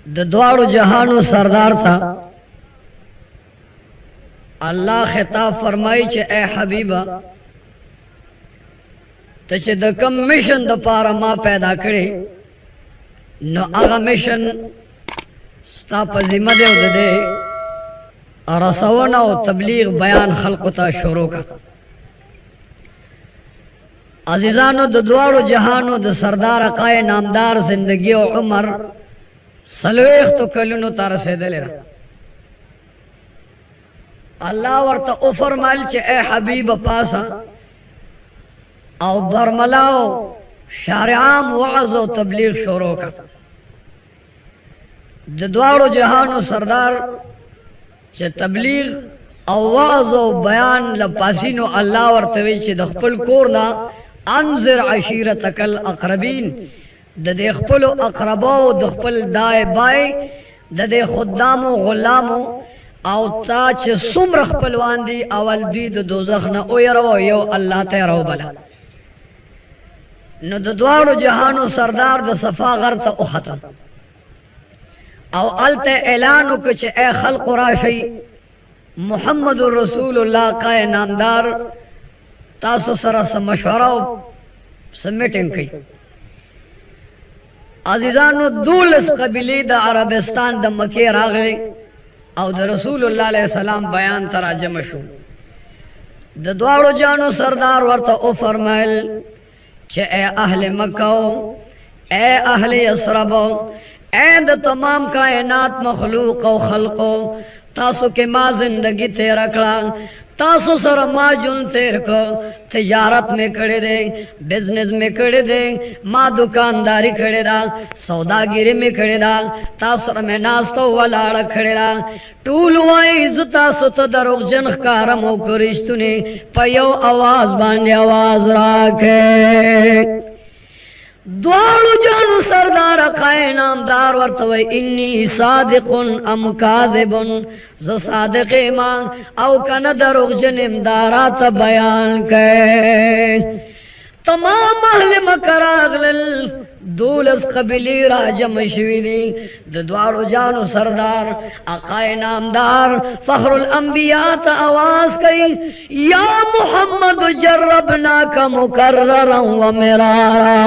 द द्वारो जहानो सरदार था। अल्लाह खिताब फरमाई चे ए हबीबा ते चे द कम मिशन द पारा मा पैदा करे नो आगा मिशन स्ता पर जिम्मा दे दे और रसवना और तबलीग बयान खल्क़ता शुरू का। अजीजानो द द्वारो जहानो द सरदार अकाए नामदार जिंदगी और उमर सलवेख तो कलुनो तार से दले रहा। अल्लाह वर्ता ओ फरमाइल चे ए हबीब पासा और बरमलाओ शरियाम वाज़ और तबलीग शुरू का। द द्वारो जहानो सरदार चे तबलीग और वाज़ और बयान लपासीनो अल्लाह वर्ता वे चे दखपल कोरना अंज़िर अशीरतकल अक़रबीन ददे खपलो अक़रबाओ दखपल दाए बाए ददे खुद्दामो गुलामो आओ ताच सुमर खपलवान दी अवल दी दोज़ख न ओयरो यो अल्लाह ते रो बला न द्वारो जहानो सरदार द सफा गरत ओ खत्म आओ अलते ऐलान कुछ ए खल्क़ राशि मुहम्मदुर रसूलुल्लाह का नामदार तासो सरा मशवरा मीटिंग की। अजीजानो दूलस कबीले द अरबिस्तान द मके रागले और द रसूलुल्लाह अलैहि सलाम बयान तरा जमशु द द्वारो जानो सरदार वर्ता ओ फरमाइल चे ए अहले मक्का ए अहले यसरब ए द तमाम कायनात मखलूक और खल्को तासो के माँ जिंदगी तेरा कड़ा तासो सर माँ जुन तेर को तिजारत में करे दे बिजनेस में करे दे माँ दुकानदारी करे दा सौदागिरी में करे दा तासर में नास्तो वाला खड़े दा टूल वाइज तासो तो दरोग जन कारम हो करिश्तु ने पयो आवाज बांधे आवाज राखे। द्वारो जानो सरदार अकाए नामदार वर्तवे इन्नी सादिकुन अम कादिबुन ज़ सादिक़ ईमान औ कन दरोग जन इमदारात बयान के। तमाम अहले मकरागल दूलस कबीली राजम शवीदी द द्वारो जानो सरदार अकाए नामदार फ़ख्रुल अंबिया त आवाज कई या मुहम्मद जर्रबना का मुकर्ररा व मिरारा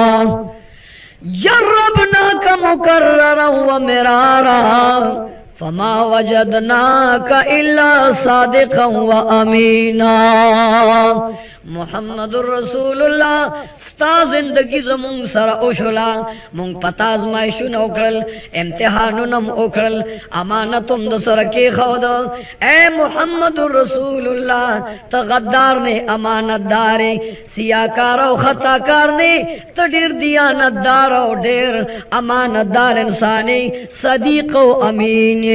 जर्रबना का मुकर्ररा व मिरारा फमा वजदना का इल्ला सादिक़ा व अमीना। मुहम्मदुर रसूलुल्लाह स्ता जिंदगी जमुंग सरा ओशला मुंग पताज मायशु नौकरल इम्तिहानु नम ओकरल अमानतुम द सर के खौद ए मुहम्मदुर रसूलुल्लाह त गद्दार ने अमानतदारे सियाकार और खताकार ने त ढेर दियानतदार और ढेर अमानतदार इंसानी सदीक और अमीन।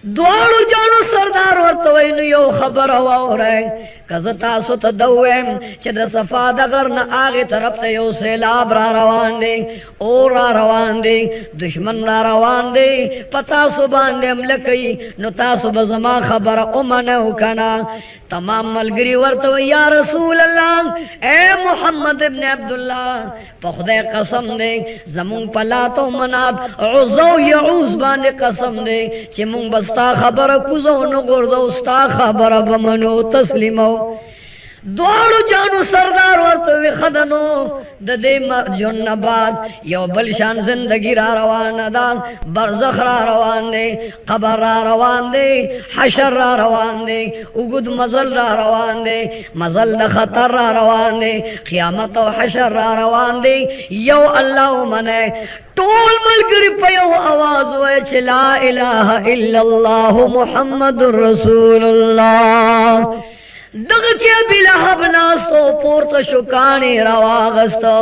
द्वारो जानो सरदार और तो यो खबर हवा हो रहा है कज़ता सुत दौएम चद सफा दगर न आगे तरफ ते यो सैलाब रा रवान दे और रा रवान दे दुश्मन रा रवान दे पता सुबान दे अमलकई नुता सुब जमा खबर उमन उकना तमाम मलगरी वर्तव या रसूल अल्लाह ए मोहम्मद इब्न अब्दुल्लाह पखुदे कसम दे जमुंग पलातो मनात उज़ो यऊस बाने कसम दे चिमुंग बस्ता खबर कुजो न गुर्दो उस्ता खबर बमनो तस्लीमो। द्वारो जानो सरदार और तो वे खदनो ददे जुन्नबाद यो बलशान जिंदगी रा रवान दा बरज़ख रा रवान दे कबर रा रवान दे हशर रा रवान दे उगुद मजल रा रवान दे मजल द खतर रा रवान दे क़यामत और हशर रा रवान दे यो अल्लाह मने टोल मलगरी पयो आवाज वे च ला इलाहा इल्लल्लाह मुहम्मदुर रसूलुल्लाह दग के बिलहब नास्तो पोर्त शुकानी रवागस्तो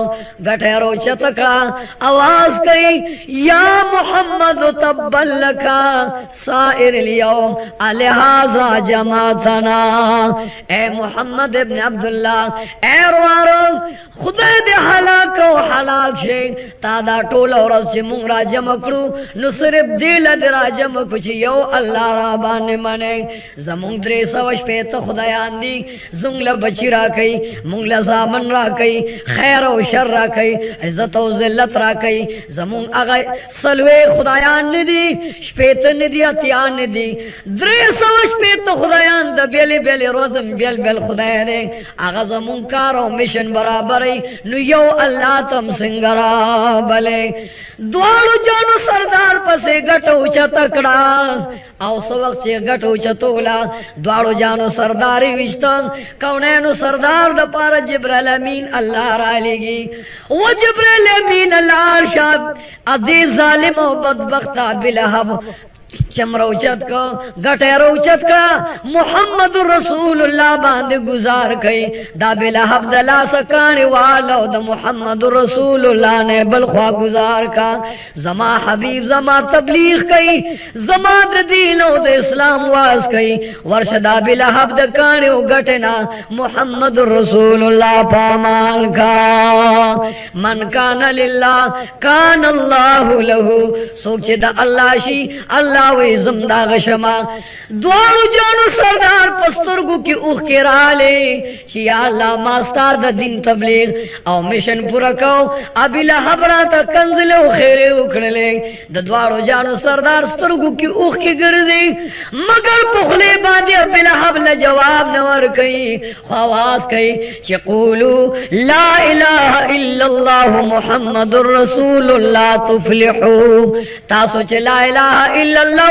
गठेरो चतका आवाज कई या मोहम्मद तब्बलका साइर लियौम अलहाजा जमातना। ए मोहम्मद इब्न अब्दुल्लाह ए रोआरो खुदा दे हलाक हलाक शे तादा टोल और से मुंगरा जमकड़ू नुसरिफ दिल दरा जम कुछ यो अल्लाह राबान मने जमुंग द्रे सवश पे तो खुदायान دی زنگل بچی را کئی مونگل زامن را کئی خیر و شر را کئی عزت و ذلت را کئی زمون اغا سلوے خدایان ندی شپیت ندی اتیان ندی درے سو شپیت خدایان دا بیلی بیلی روزم بیل بیل خدای دے اغا زمون کارو مشن برابری نو یو اللہ تم سنگرا بلے دوارو جانو سردار پسے گٹو چتکڑا او سو وقت چه گٹو چتولا دوارو جانو سرداری وشتا کونینو سردار دا پارا جبرائیل امین اللہ را لگی و جبرائیل امین اللہ شاب ادی ظالم و بدبختہ بلہب چم روچت کا گٹے روچت کا محمد رسول اللہ باندھ گزار کئی دا بلہب دلا سکانی والا دا محمد رسول اللہ نے بلخوا گزار کا زما حبیب زما تبلیغ کئی زما دا دین و دا اسلام واز کئی ورش دا بلہب دا کانی و گٹنا محمد رسول اللہ پامال کا من کان للہ کان اللہ لہو سوچ دا اللہ شی اللہ وی زمدہ غشما دوارو جانو سردار پسترگو کی اوخ کے رالے چی یا اللہ ماستار دا دین تبلیغ او مشن پورا کو ابی لحب راتا کنزلے و خیرے اکڑلے دا دوارو جانو سردار سترگو کی اوخ کے گرزے مگر پخلے باندے ابی لحب لجواب نور کئی خواز کئی چی قولو لا الہ الا اللہ محمد الرسول اللہ تفلحو تاسو چی لا الہ الا اللہ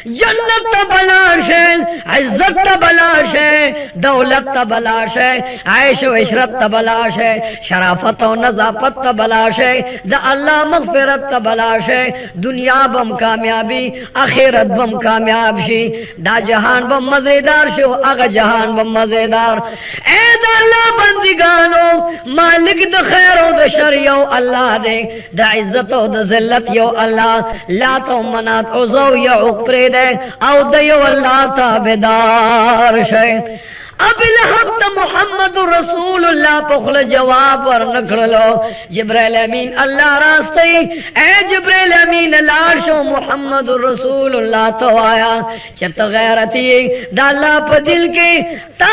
جنت تبلاش ہے عزت تبلاش ہے دولت تبلاش ہے عیش و عشرت تبلاش ہے شرافت و نظافت تبلاش ہے دا اللہ مغفرت تبلاش ہے دنیا بم کامیابی آخرت بم کامیاب شی دا جہان بم مزیدار شو اگا جہان بم مزیدار اے دا اللہ بندگانو مالک دا خیر و دا شر یو اللہ دے دا عزت و دا ذلت یو اللہ لا تو منات عزو یا اقپری دے او دیو اللہ تابدار شے اب لحب تا محمد رسول اللہ پخل جواب ورنکڑلو جبرائیل امین اللہ راستی اے جبرائیل امین لارشو محمد رسول اللہ تو آیا چت غیرتی دا اللہ پا دل کے تا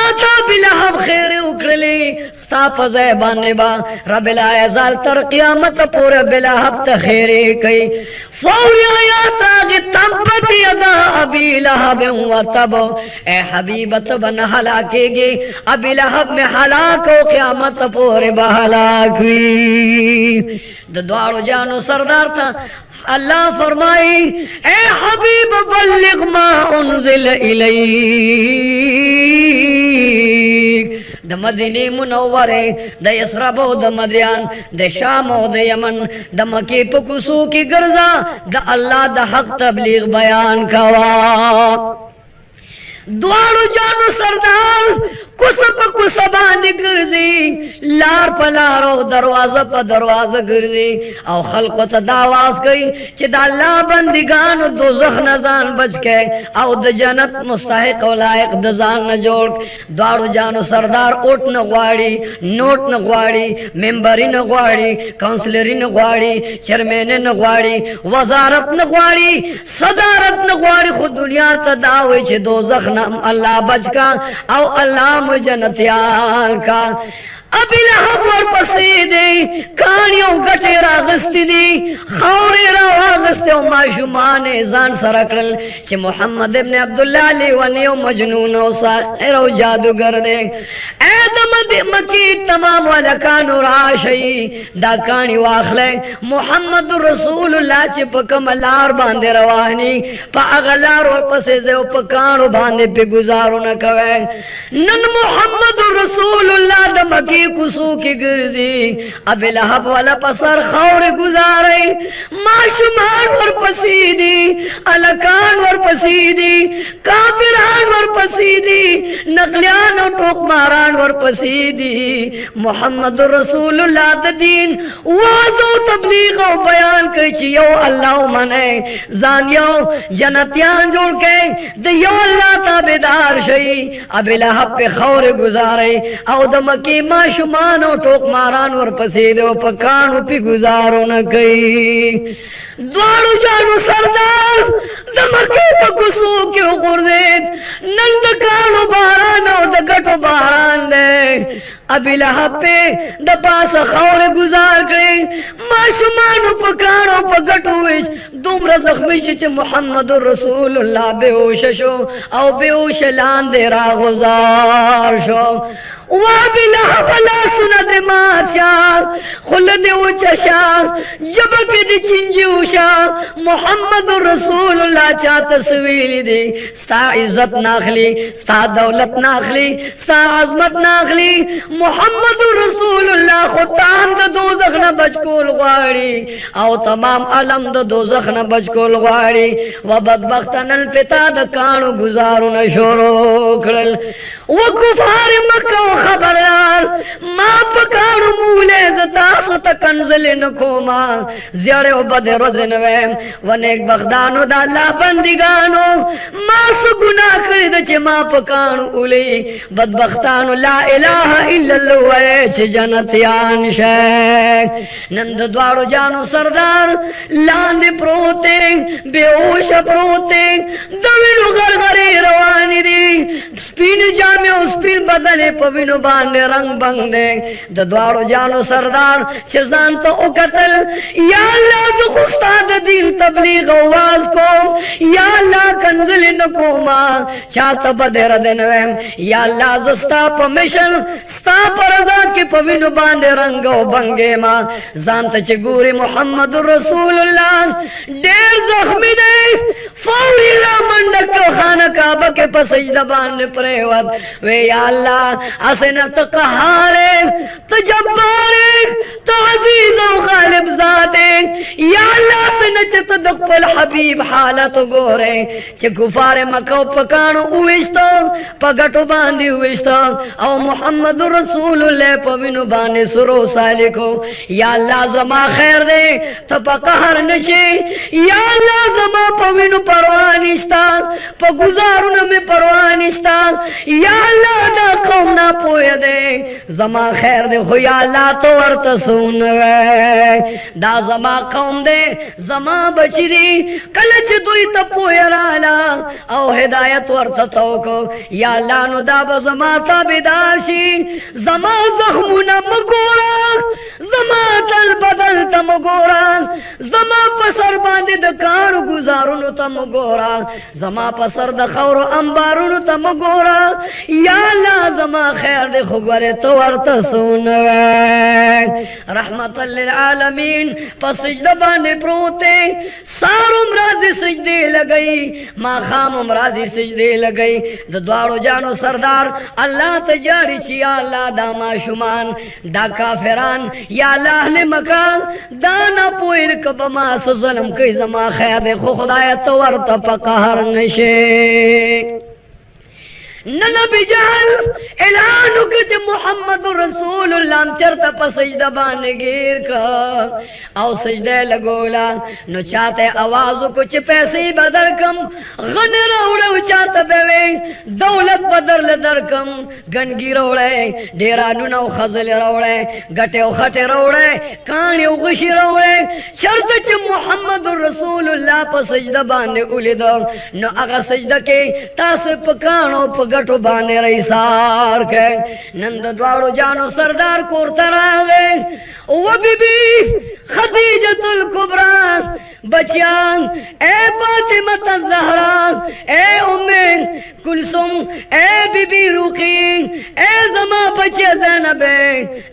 بلحب خیر اکڑلی ستا پا زیبان نبا رب العزال تر قیامت پورا بلحب تا خیری کئی فوری آیات آگے تبت یدا ابی لحب و تب اے حبیبت بن حلاک کے گے ابی لہب میں ہلاک ہو قیامت پورے بہلاک ہوئی دوارو جانو سردار تھا اللہ فرمائی اے حبیب بلغ ما انزل الیک دا مدینی منورے دا اسرابو دا مدیان دا شامو دا یمن دا مکی پکسو کی گرزا دا اللہ دا حق تبلیغ بیان کوا دوارو جانو سردار کسب کسبان گرزی لار پا لارو دروازہ پا دروازہ گرزی او خلقو تا داواز گئی چی دا اللہ بندگانو دو زخ نزان بچ کے او دا جنت مستحق و لائق دزان نجوڑ دوارو جانو سردار اوٹ نگواری نوٹ نگواری ممبری نگواری کانسلری نگواری چرمین نگواری وزارت نگواری صدارت نگواری خود دنیا تا داوی چی دو زخ اللہ بچ کا او اللہ جنتیان کا ابی لہب ور پسیدے کانیوں گٹے راغستی دی خوری راغستے و معشومان زان سرکڑل چھ محمد ابن عبداللہ علی ونیو مجنون و ساخر و جادوگر دے اے دمد مکی تمام ولکانو راشئی دا کانی واخلے محمد رسول اللہ چھ پکم لار باندے روانی پا اغلار ور پسیدے و پکانو باندے پہ گزارو نکوے نن محمد رسول اللہ دا مکی کسو کی گرزی اب لہب والا پسر خور گزارے معشومان ور پسیدی علکان ور پسیدی کافران ور پسیدی نقلیان و ٹوک ماران ور پسیدی محمد رسول اللہ دا دین واضح و تبلیغ و بیان کچی یو اللہ منے زان یو جنتیان جوڑ کے دا یو اللہ تابدار شئی اب لہب پہ خور گزارے او دا مکی معشومانو ٹوک ماران ور پسیدو پکانو پی گزارو نکئی دوارو جانو سردار دا مکی پا کوسو کې وغورځېد نن د کاڼو باران او د ګټو باران دی ابي لهب په د پاسه خاورې گزار کړې ماشومانو په کاڼو په ګټو ویش دومره زخمی شو چې محمد رسول الله بهوش شو او بهوش لاندې راغزار شو وابي لهب لا سنت ماتشا خلد وچشا جبک دی چنجوشا محمد رسول الله چا تسویل دی ستا عزت ناخلی ستا دولت ناخلی ستا عظمت ناخلی محمد رسول الله خطام د دوزخ نه بچکول غواړي او تمام علم د دوزخ نه بچکول غواړي و بدبختن پتا د کانو گزارونه شروع کړل و کفار مکه خبردار ما پکانو موله ز تاسو ته کنزل نکوما زیاړه وبد روزن ویم و نیک بخدانو د الله بندګانو ما سو ګناه کړی د چې ما پکانو اولي بدبختانو لا اله الا الله وای چې جنتیان شه نن د دواړو جانو سردار لاندې پروته بهوش پروته د وینو غرغره روان دي سپین جامې او سپین بدل په وینو باندې رنگ بنگ دے د دواړو جانو سردار چې ځان ته وکتل یا الله زه خو ستا د دین تبلیغ اواز کوم یا الله کنزل نکوما چاته به دې رد نه ویم یا الله زه ستا په مشن ستا په رضا کې په وینو باندې رنګ او بنګې ما ځان ته چې ګوري محمد رسول الله ډېر زخمی دی فوري را منډه کړه خانه کعبه کې په سجده باندې پرېوت وی یا الله اسنه ته قهار ته جبار ته عزیز او غالب ذات یا الله اسنه چې ته د خپل حبیب حالت ګوره چې کفار مکه په کانو وېستو په ګټو باندې وېستو او محمد رسول الله په وینو باندې سرو سالکو یا الله زما خیر دې ته په قهر نشي یا الله زما په وینو پروا نشتا په گزارونو می پروا نشتا یا الله دا قوم نه پوهه دې زما خیر دې خو یا الله تو ورته سون دا زما قوم دې زما بچی دې کله چې دوی ته پوهه رااله او هدایت ورته توکو یا الله نو دا به زما تابعدار شي زما زخمونه مګورا زما تل بدل ته مګورا زما په سر باندې د کار گزارونو ته مګورا زما په سر د خورو انبارونو ته مګورا یا الله زما خیر دې خو ګوره تو ورته سون رحمت للعالمین په سجده باندې پروته سارم راځي سجده لګئی ما خام راځي سجده لګئی د دواړو جانو سردار الله ته جاری چې یا الله دا ماشومان دا کافران یا الله اهل مکان دا نه پوهید کبه ما ظلم کوي زما خیر دې خو خدای ته ورته په قهر نشي نبی جهل اعلانو که چه محمد رسول اللہ چرتا پا سجدہ بانے گیر کا او سجدہ لگولا نو چاہتے آوازو کو چه پیسی بدر کم غن روڑے چاہتا بیوے دولت بدر لدر کم گنگی روڑے دیرانو نو خزل روڑے گٹے و خٹے روڑے کانی و غشی روڑے چرتا چه محمد رسول اللہ پا سجدہ بانے اولی دو نو اگا سجدہ کے تاسو پکانو پا گٹو بانے رئیسار کے نند دوارو جانو سردار کورتر آگے و بی بی خدیجت الکبران بچیان اے فاطمہ الزہرا اے ام کلثوم اے بی بی رقی اے زما بچی زینب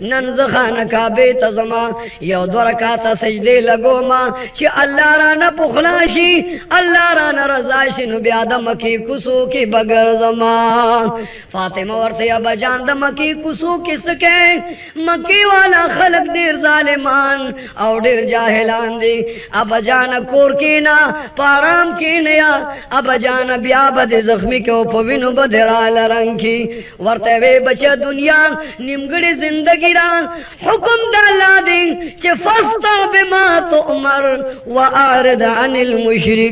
ننز خانہ کعبے تا زما یو دو رکعت سجدے لگو ما چی اللہ رانا پخلاشی اللہ رانا رضاشی نو بیاد مکی کسو کی بگر زما فاطمہ ورتے ابا جان دا مکی کسو کس کے مکی والا خلق دیر ظالمان او دیر جاہلان دی ابا جان کور کینا پارام کینیا ابا جان بیا بد زخمی کے پوینو بدرال رنگ کی ورتے وے بچے دنیا نمگڑی زندگی را حکم دالا دی چے فستا بما تؤمر وآرد عن المشرکین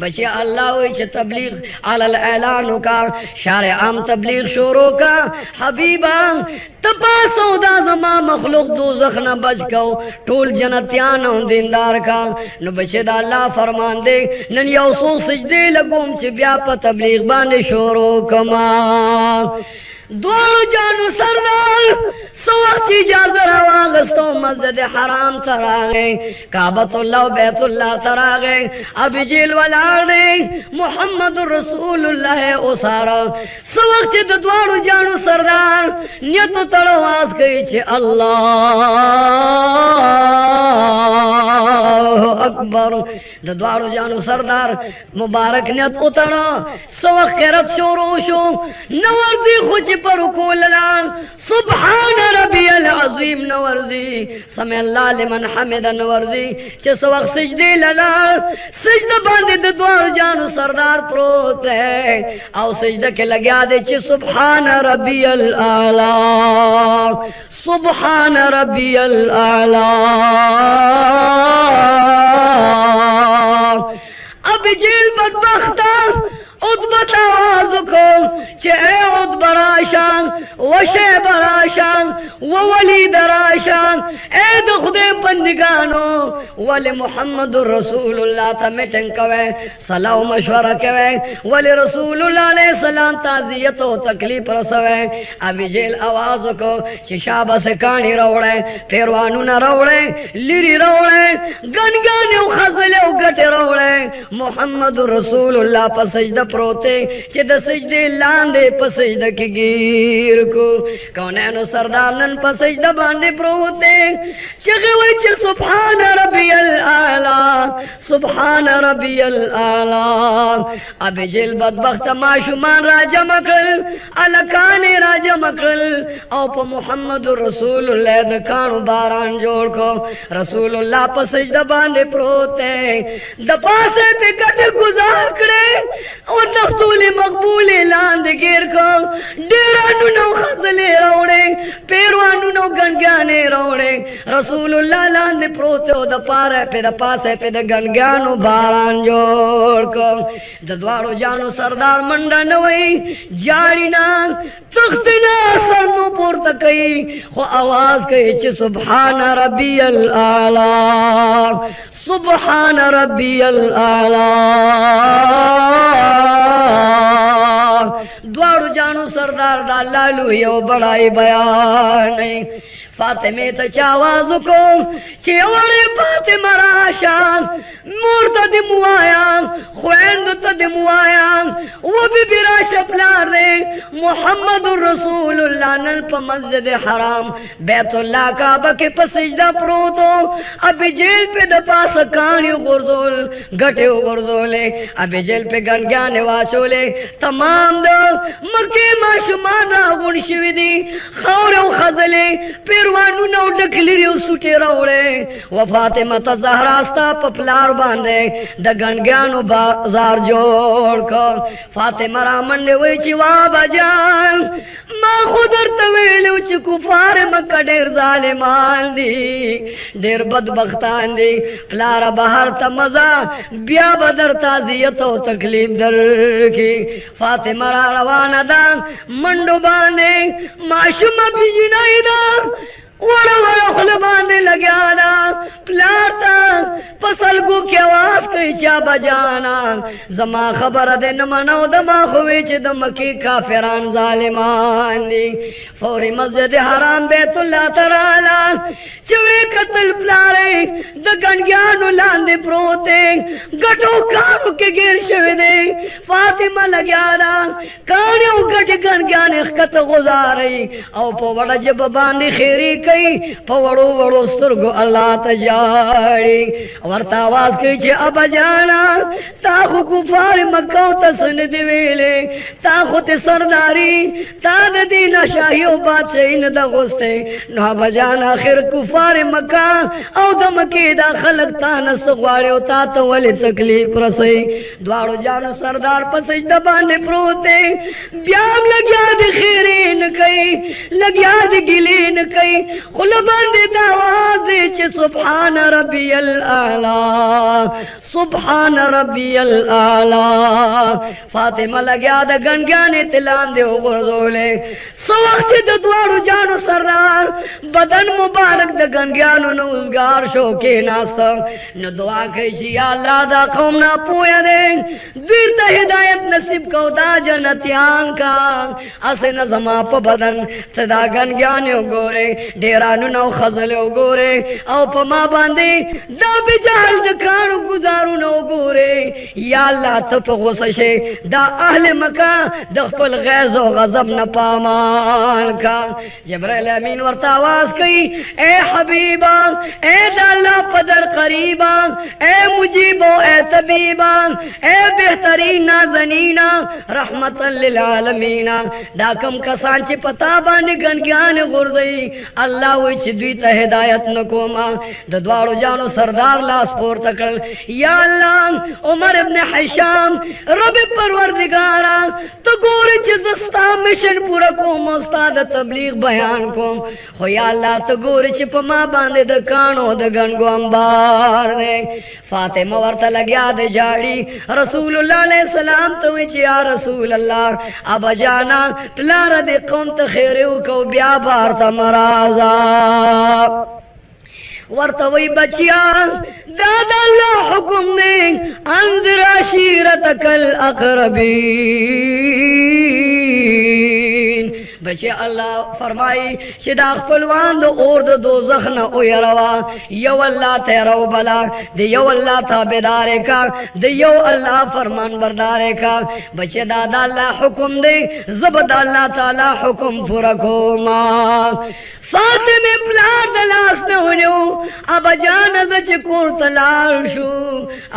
बच्चे अल्लाह हुई च तबलीग अलल ऐलान का शार आम तबलीग शोरों का हबीबा तपा सौदा जमा मखलूक दोज़ख न बच को टोल जनतियान दीनदार का न बच्चे दा अल्लाह फरमान दे नन यौ सो सजदे लगोम च ब्या प तबलीग बांधे शोरों कमा दोनों जानू सरदार सवाची जाजर वागस्तो मस्जिद हराम तरागे काबतुल्लाह बैतुल्लाह तरागे अभी जेल वाला दे मोहम्मद रसूलुल्लाह ओ सारा सवाची दोनों जानू सरदार नियत तड़ो आवाज कही छे अल्लाह अकबर दोनों जानू सरदार मुबारक नियत उतरा सवख करत शोरो शो नवर्जी खुच पर कोललान सुभान रब्बियल अज़ीम नवर्जी समय अल्लाह लिमन हमिद नवर्जी चे सवख सजदे ललाल सजदा बांधे दे द्वार जानू सरदार प्रोत है आओ सजदा के लग्या दे चे सुभान रब्बियल आला सुभान रब्बियल आला अब जेल बदबख्ता उद्बत आवाज को चे उद्बराशान वशे बराशान वली दराशान ए दो खुदे बंदिगानो वले मोहम्मद रसूलुल्लाह ता मीटिंग कवे सलाह मशवरा कवे वले रसूलुल्लाह अलैहि सलाम ताजियत हो तकलीफ रसवे अभी जेल आवाज को चे शाबा से कानी रोड़े फेरवानु न रोड़े लिरी रोड़े गनगाने खजले गटे रोड़े मोहम्मद रसूलुल्लाह पर सजदा प्रोते चे द सजदे लांदे पर सजदा की गिर को कौनैनो सरदारन पर सजदा बांधे प्रोते चगे वही चे सुभान रब्बियल आला सुभान रब्बियल आला अबे जेल बदबख्त माशुमान राजा मकल अलकाने राजा मकल औ प मोहम्मद रसूलुल्लाह द कानु बारान जोड़ को रसूलुल्लाह पर सजदा बांधे प्रोते द पासे पे कट गुजार करे और नफ्तूली मकबूली लांद गिर को डेरानु नो खजले रोड़े पेरवानु नो गनगाने रोड़े रसूलुल्लाह लांद प्रोते ओ द पारे पे द पासे पे द गनगानु बारान जोड़ को द द्वारो जानो सरदार मंडा नवई जारी ना तख्तना सरनो पोर तकई खो आवाज कही चे सुभान रब्बियल आला सुभान रब्बियल आला द्वारू जानू सरदार दा लालू यो बड़ाई बयान फातिमे तो चावाज को चेवरे फातिमा राशान मूर्त दिमुआया खुएंद तो दिमुआया वो भी बिराश अपलार दे मोहम्मद रसूलुल्लाह नल प मस्जिद हराम बैतुल्लाह काबा के पसजदा प्रोतो अभी जेल पे द पास कानी गुरजोल गटे गुरजोले अभी जेल पे गनगाने वाचोले तमाम दो मक्के माशुमाना गुण शिविदी खौरे खजले पेरवानु नौ डकलिरी सुटे रोड़े व फातिमा त ज़हरा स्ता पपलार बांधे द गनगानो बाजार जोड़ को फातिमा रा मंडे वही चिवा बजान मां खुदर तवेल उच कुफार मक्का डेर जालिमान दी डेर बदबख्तान दी प्लारा बाहर त मजा ब्या बदर ताजियत हो तकलीफ दर की फातिमा रा रवाना दा मंडो बांधे माशुमा बिजनाई दा वड़ा वड़ा खुले बांधे लग्या दा प्लाता फसल को की आवाज कही चा बजाना जमा खबर दे न मनो दमा खुवे च दम की काफिरान जालिमान दी फौरी मस्जिद हराम बैतुल्लाह तराला चवे कत्ल प्लारे द गनगानो लांदे प्रोते गटो कानो के गिर शवे दे फातिमा लग्या दा कानो गट गनगाने खत गुजारी औ पो वड़ा जब बांधे खेरी कई पवड़ो वड़ो सुरगो अल्लाह तजाड़ी वर्ता आवाज कही छे अब जाना ताखु कुफार मक्का तसन दिवेले ताखु ते सरदारी ताद दीना शाहियो बादशाह न द गोस्ते ना बजाना आखिर कुफार मक्का औ दम के दा खलक तान सगवाड़ो ता तो वाले तकलीफ रसई द्वारो जानो सरदार पसज दबाने प्रोते ब्याम लग्या दे खैरीन कई लग्या दे गिलीन कई خل باندې د आवाज چې سبحان ربي الاعلى سبحان ربي الاعلى فاطمه لګیا د ګنګانې تلان دی وګرځولې سو وخت د دواړو جانو سردار بدن مبارک د ګنګانو نوزګار شو کې ناست نو دعا کوي چې یا الله دا قوم نه پوهه دې دوی ته هدایت نصیب کو دا جنتیان کا اسنه زما په بدن ته دا ګنګان وګوره ډیرانو نو خزل وګوره او په ما باندې دا بجال د کارو گزارو نو وګوره یا الله ته په غوسه شي دا اهل مکه د خپل غیظ او غضب نه پامان کا جبرائیل امین ورته आवाज کوي اے حبیبا اے الله پدر قریبا اے مجیبو اے طبیبا اے بہترین نازنینا رحمت للعالمین دا کم کسان چې پتا باندې ګنګان غورځي الله وی چې دوی ته هدایت نکوما د دواړو جانو سردار لاس پورته کړ یا الله عمر ابن حشام رب پروردگارا تو ګور چې زستا مشن پورا کوم استاد تبلیغ بیان کوم خو یا الله تو ګور چې په ما باندې د کانو د ګنګو انبار دے فاطمہ ورته لګیا د جاړي رسول الله علیہ السلام ته وی چې یا رسول الله ابا جانا پلار د قوم ته خیر وکاو بیا بار ته مرازا ورته وی بچیا دادا الله حکم نے انذر عشیرتک الاقربین بچے اللہ فرمائی چې دا خپلوان د اور د دوزخ نه او يروا یو الله ته رو بلا د یو الله تابعدار کا د یو الله فرمان بردار کا بچے دا الله حکم دے زبد الله تعالی حکم پورا کوما فاطمه پلار د لاس نه ونیو ابا جان ز چکور تلار شو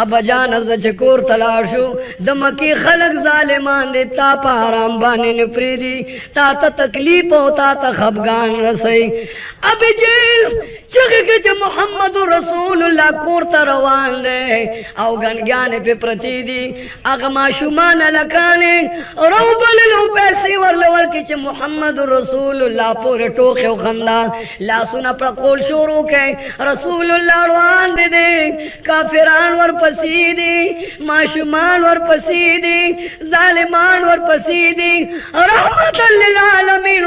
ابا جان ز چکور تلار شو د مکی خلق ظالمان دي تا پارام باندې نفریدي تا ته تکلیف او تا ته خفغان رسي اب جیل چغه چې محمد رسول الله کور ته روان دي او ګنګان په پرتی دي اغه ما شومان لکانه روبل لو پیسې ورلور کې چې محمد رسول الله پور ټوخه خندا لا سنا پر قول شروع کې رسول الله روان دي کافران ور پسې دي ماشومان ور پسې دي ظالمان ور پسې دي رحمت للعالمین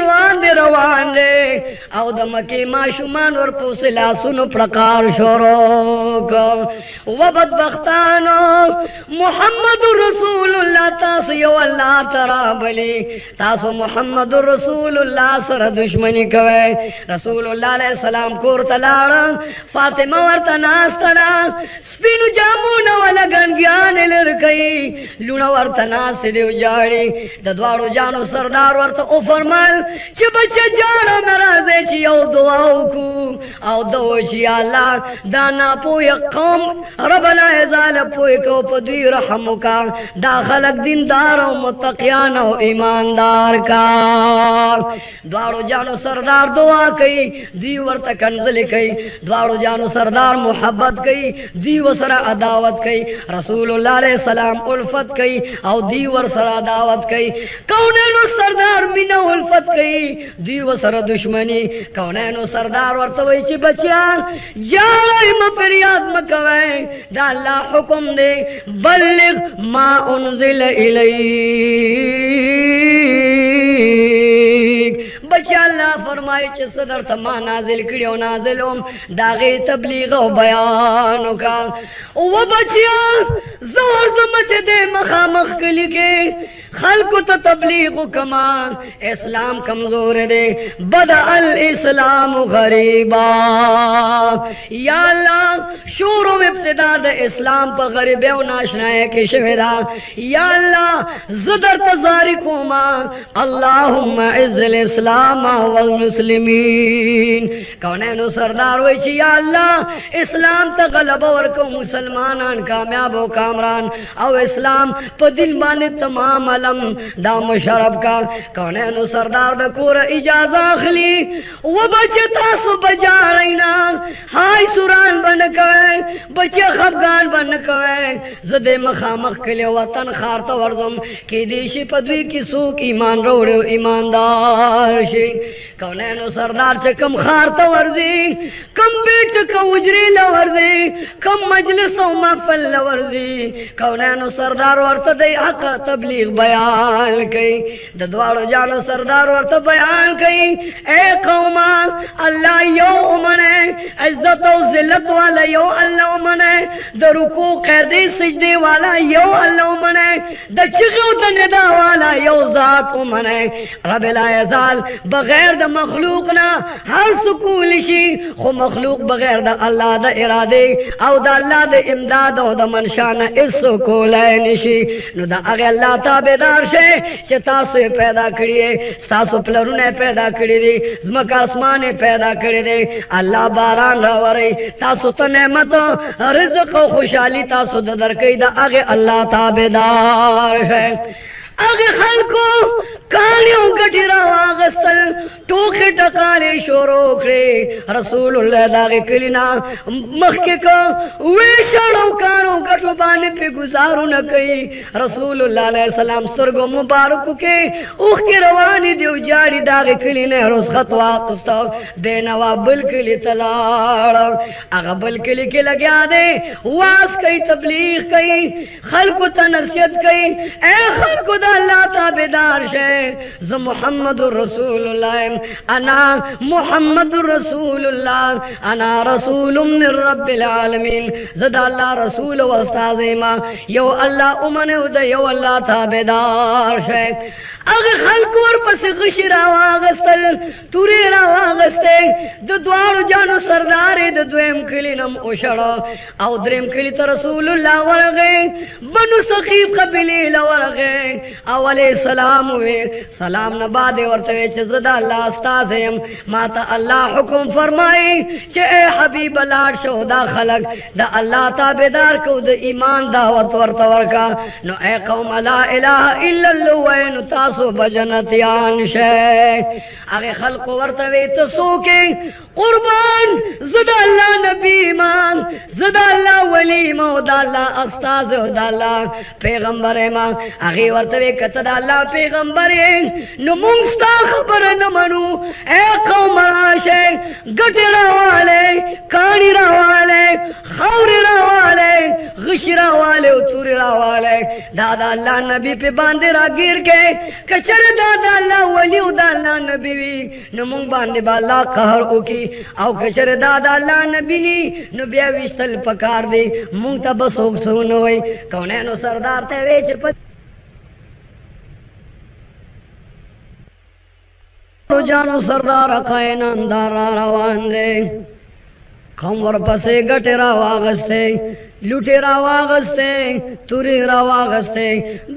روان دي او د مکی ماشومان ور پسې لا سن پرکار شروع کو و بدبختانو محمد رسول الله تاسو یو الله تعالی بلی تاسو محمد رسول الله سره دشمنی کوي رسول الله علیہ السلام کور تلاړ فاطمه ورته ناستنا سپینو جامونه ولا ګنګیان لرکې لونه ورته ناس دی جاړي د دواړو جانو سردار ورته او فرمایل چې بچا جاړه مرزه چې یو دعا وکړو او دو چې الله دانا پوی قوم رب لا یزال پوی کو په دوی رحم کا دا خلق دیندار او متقیان او ایماندار کا دواړو جانو سردار دعا کئی دی ورته کنزل کئی دواړو جانو سردار محبت کئی دی وسره عداوت کئی رسول الله علیہ السلام الفت کئی او دی ور سره عداوت کئی کونینو سردار مینا الفت کئی دی وسره دشمنی کونینو سردار ورته وی چې بچیان جاړی م فریاد مکوي دا الله حکم دے بلغ ما انزل الیک بچا اللہ فرمائی چھ صدر تما نازل کریو نازلوم داغی تبلیغ و بیانو کا و بچیا زور زمچ دے مخامخ کلی کے خلق تا تبلیغ کمان اسلام کمزور دے بدأ الاسلام غریبا یا اللہ شور و ابتدا دا اسلام پا غریبے و ناشنائے کی شہدہ یا اللہ زدر تزاری کوما اللہم عز الاسلام والمسلمین کونینو سردار ویچی یا اللہ اسلام تا غلب ورکو مسلمانان کامیاب و کامران او اسلام پا دل بانے تمام عالم دا مشرب کا کونینو سردار دا کور اجازہ اخلی و بچے تاسو بجارینا ہائی سوران بنکوے بچے خفگان بنکوے زدے مخامخ کلی وطن خارتا ورزم کی دیشی پدوی کی سوک ایمان روڑے ایماندار شی کونینو سردار چکم خارتا ورزی کم بیٹ کا اجری لورزی کم مجلس و محفل لورزی کونینو سردار ورطا دی حق تبلیغ بیان کئی ددوارو جانو سردار ورطا بیان کئی اے قوما اللہ یو امنے عزت و ذلت والا یو اللہ امنے دا رکوع قیدی سجدے والا یو اللہ امنے دا چغو دا ندا والا یو ذات امنے رب لا یزال بغیر دا مخلوقنا ہر سکول شی خو مخلوق بغیر دا اللہ دا ارادے او دا اللہ دا امداد او دا منشانا اس سکولین شی نو دا اگے اللہ تابدار شے چے تاسو پیدا کریے تاسو پلرونے پیدا کری دی زمک آسمان پیدا کری دی اللہ باران راوری تاسو تا نعمت رزق و خوشحالی تاسو دا درکی دا اگے اللہ تابدار شے اگے خلقو کانیوں گٹی روا غستل ٹوکے ٹکالے شورو کرے رسول اللہ داغے کلینا مخکے کا ویشارو کانوں گٹو بانے پہ گزارو نکئی رسول اللہ علیہ السلام سرگو مبارکو کے اوہ کے روانی دیو جاڑی داغے کلینے روز خط واقستا بے نوا بلکلی تلاڑا اگا بلکلی کے لگیا دے واس کئی تبلیغ کئی خلقو تنسیت کئی اے خلقو دا اللہ تابدار شے ز محمد رسول اللہ انا محمد رسول اللہ انا رسول من رب العالمین زد اللہ رسول و استازیما یو اللہ امنو دا یو اللہ تابدار شے اگر خلق ور پس غشی راواغستل توری راواغستے دو دوارو جانو سرداری دو دویم کلی نم اوشڑا او دریم کلی تا رسول اللہ ورغے بنو سخیب قبیلی لورغے اولی سلام ہوئے سلام نبادے ورطوے چھ زدہ اللہ استازیم ماتا اللہ حکم فرمائی چھ اے حبیب اللہ شہدہ خلق دا اللہ تابدار کو دا ایمان دعوت ورطور کا نو اے قوم لا الہ الا اللہ وینو تاسو بجنتیان شے اگے خلق ورطوے تسوکے قربان زدہ اللہ نبی مان زدہ اللہ ولی مو دا اللہ استاز دا اللہ پیغمبر مان اگے ورطوے کتا دا اللہ پیغمبر نو منستا خبر نمانو اے قوم راشے گٹی روالے کانی روالے خوری روالے غشی روالے اتوری روالے دادا اللہ نبی پہ باندے را گیر کے کچر دادا اللہ ولی دا اللہ نبی وی نو منگ باندے با اللہ قہر اوکی او کچر دادا اللہ نبی نی نو بیا وشتل پکار دے منگ تا بسوک سونوئی کونے نو سردار تے ویچ پت جانو سردار قائن اندارا روان دے خمور پسے گٹے راواغستے لوٹے راواغستے توری راواغستے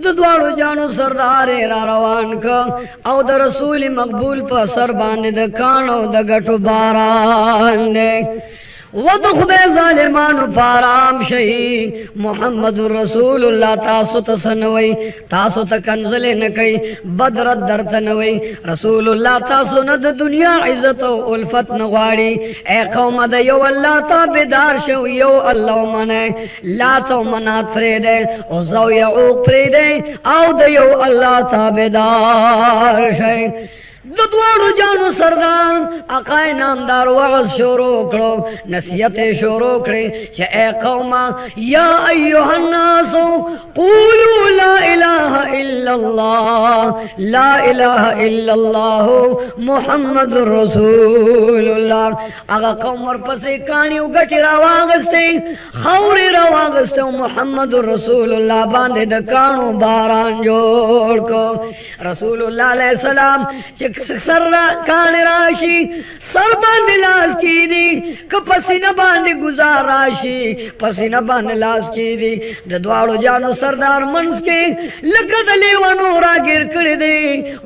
ددوارو جانو سردار را روان کا او دا رسول مقبول پا سر باندے دا کانو دا گٹو باران دے ودخ بے ظالمانو پارام شہی محمد رسول اللہ تاسو تسنوئی تاسو تکنزلے نکئی بدرت درتنوئی رسول اللہ تاسو ند دنیا عزت و الفت نغواری اے قوم دا یو اللہ تابدار شو یو اللہ منے لا تو منات پریدے او زو یعوق پریدے او دا یو اللہ تابدار شئی ددوارو جانو سردار اقای نامدار وعظ شروع کرو نصیحت شروع کرے چھ اے قوما یا ایوہ الناس قولوا لا الہ الا اللہ لا الہ الا اللہ محمد رسول اللہ اگا قوم ورپسے کانیو گٹی رواغستے خوری رواغستے محمد رسول اللہ باندے دکانو باران جوڑ کو رسول اللہ علیہ السلام چھ सर कान राशि सर बांध लाश की दी क पसीना बांध गुजार राशि पसीना बांध लाश की दी द द्वाड़ो जानो सरदार मंस के लगत लेवनो रागिर कर दे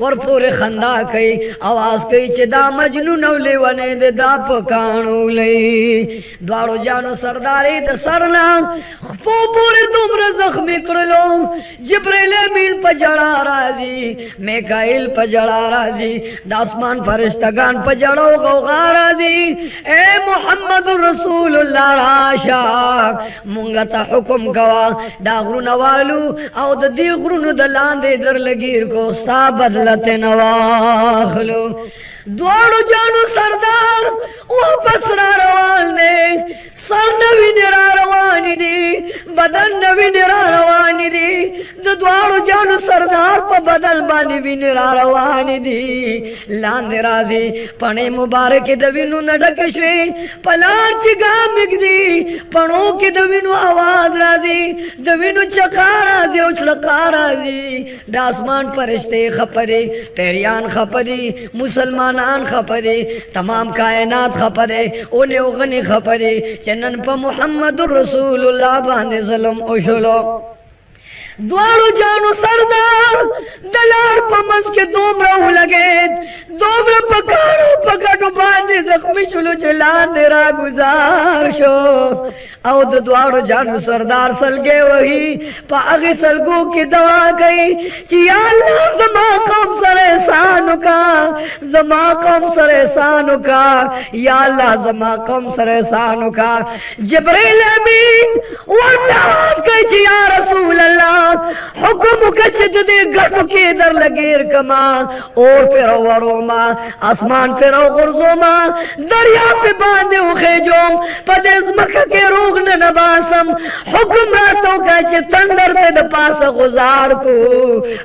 और पूरे खंदा कई आवाज कई चे दा मजनून लेवने दे दा पकाणो ले द्वाड़ो जानो सरदारे द सरना पो पूरे तुमरे जख्मी कर लो जिब्रील अमीन पजड़ा राजी मिकाईल पजड़ा राजी दासमान फरिश्तगान पजड़ो गौगा राजी ए मोहम्मद रसूलुल्लाह राशा मुंगता हुक्म कवा दागरु नवालू औ द दीगरु द लांदे दर लगीर को स्ता बदलते नवाखलो द्वाड़ो जानो सरदार वापस रवान दे सर नवी निरा रवानी दी बदन नवी निरा रवानी दी द्वाड़ो जानो सरदार पर बदल बानी भी निरा रवानी दी लांदे राजी पने मुबारक दविनु नडक शे पलार चिगा मिगदी पणो के दविनु आवाज राजी दविनु चका राजी उछलका राजी दासमान फरिश्ते खपदे पेरियान खपदी मुसलमान आन खपदे तमाम कायनात खपदे ओने ओगने खपदे चनन प मुहम्मदुर रसूलुल्लाह बांदे सलम ओशलो द्वाड़ो जानो सरदार दलार पमस के दोमरा लगे दोमरा पकाड़ो पकड़ो बांधे जख्मी चलो चला तेरा गुजार शो औ द्वाड़ो जानो सरदार सल गए वही पागे सलगो की दवा गई चिया जमा कम सरे सानु का जमा कम सरे सानु का या अल्लाह जमा कम सरे सानु का जिब्रील अमीन वरदास गई चिया रसूल अल्लाह हुक्म कच दे गटो के दर लगेर कमा और पे वरोमा आसमान पे रो गुरजोमा दरिया पे बांधे उखे जो पदेस मक्का के रोग न नबासम हुक्म रातों का च तंदर पे द पास गुजार को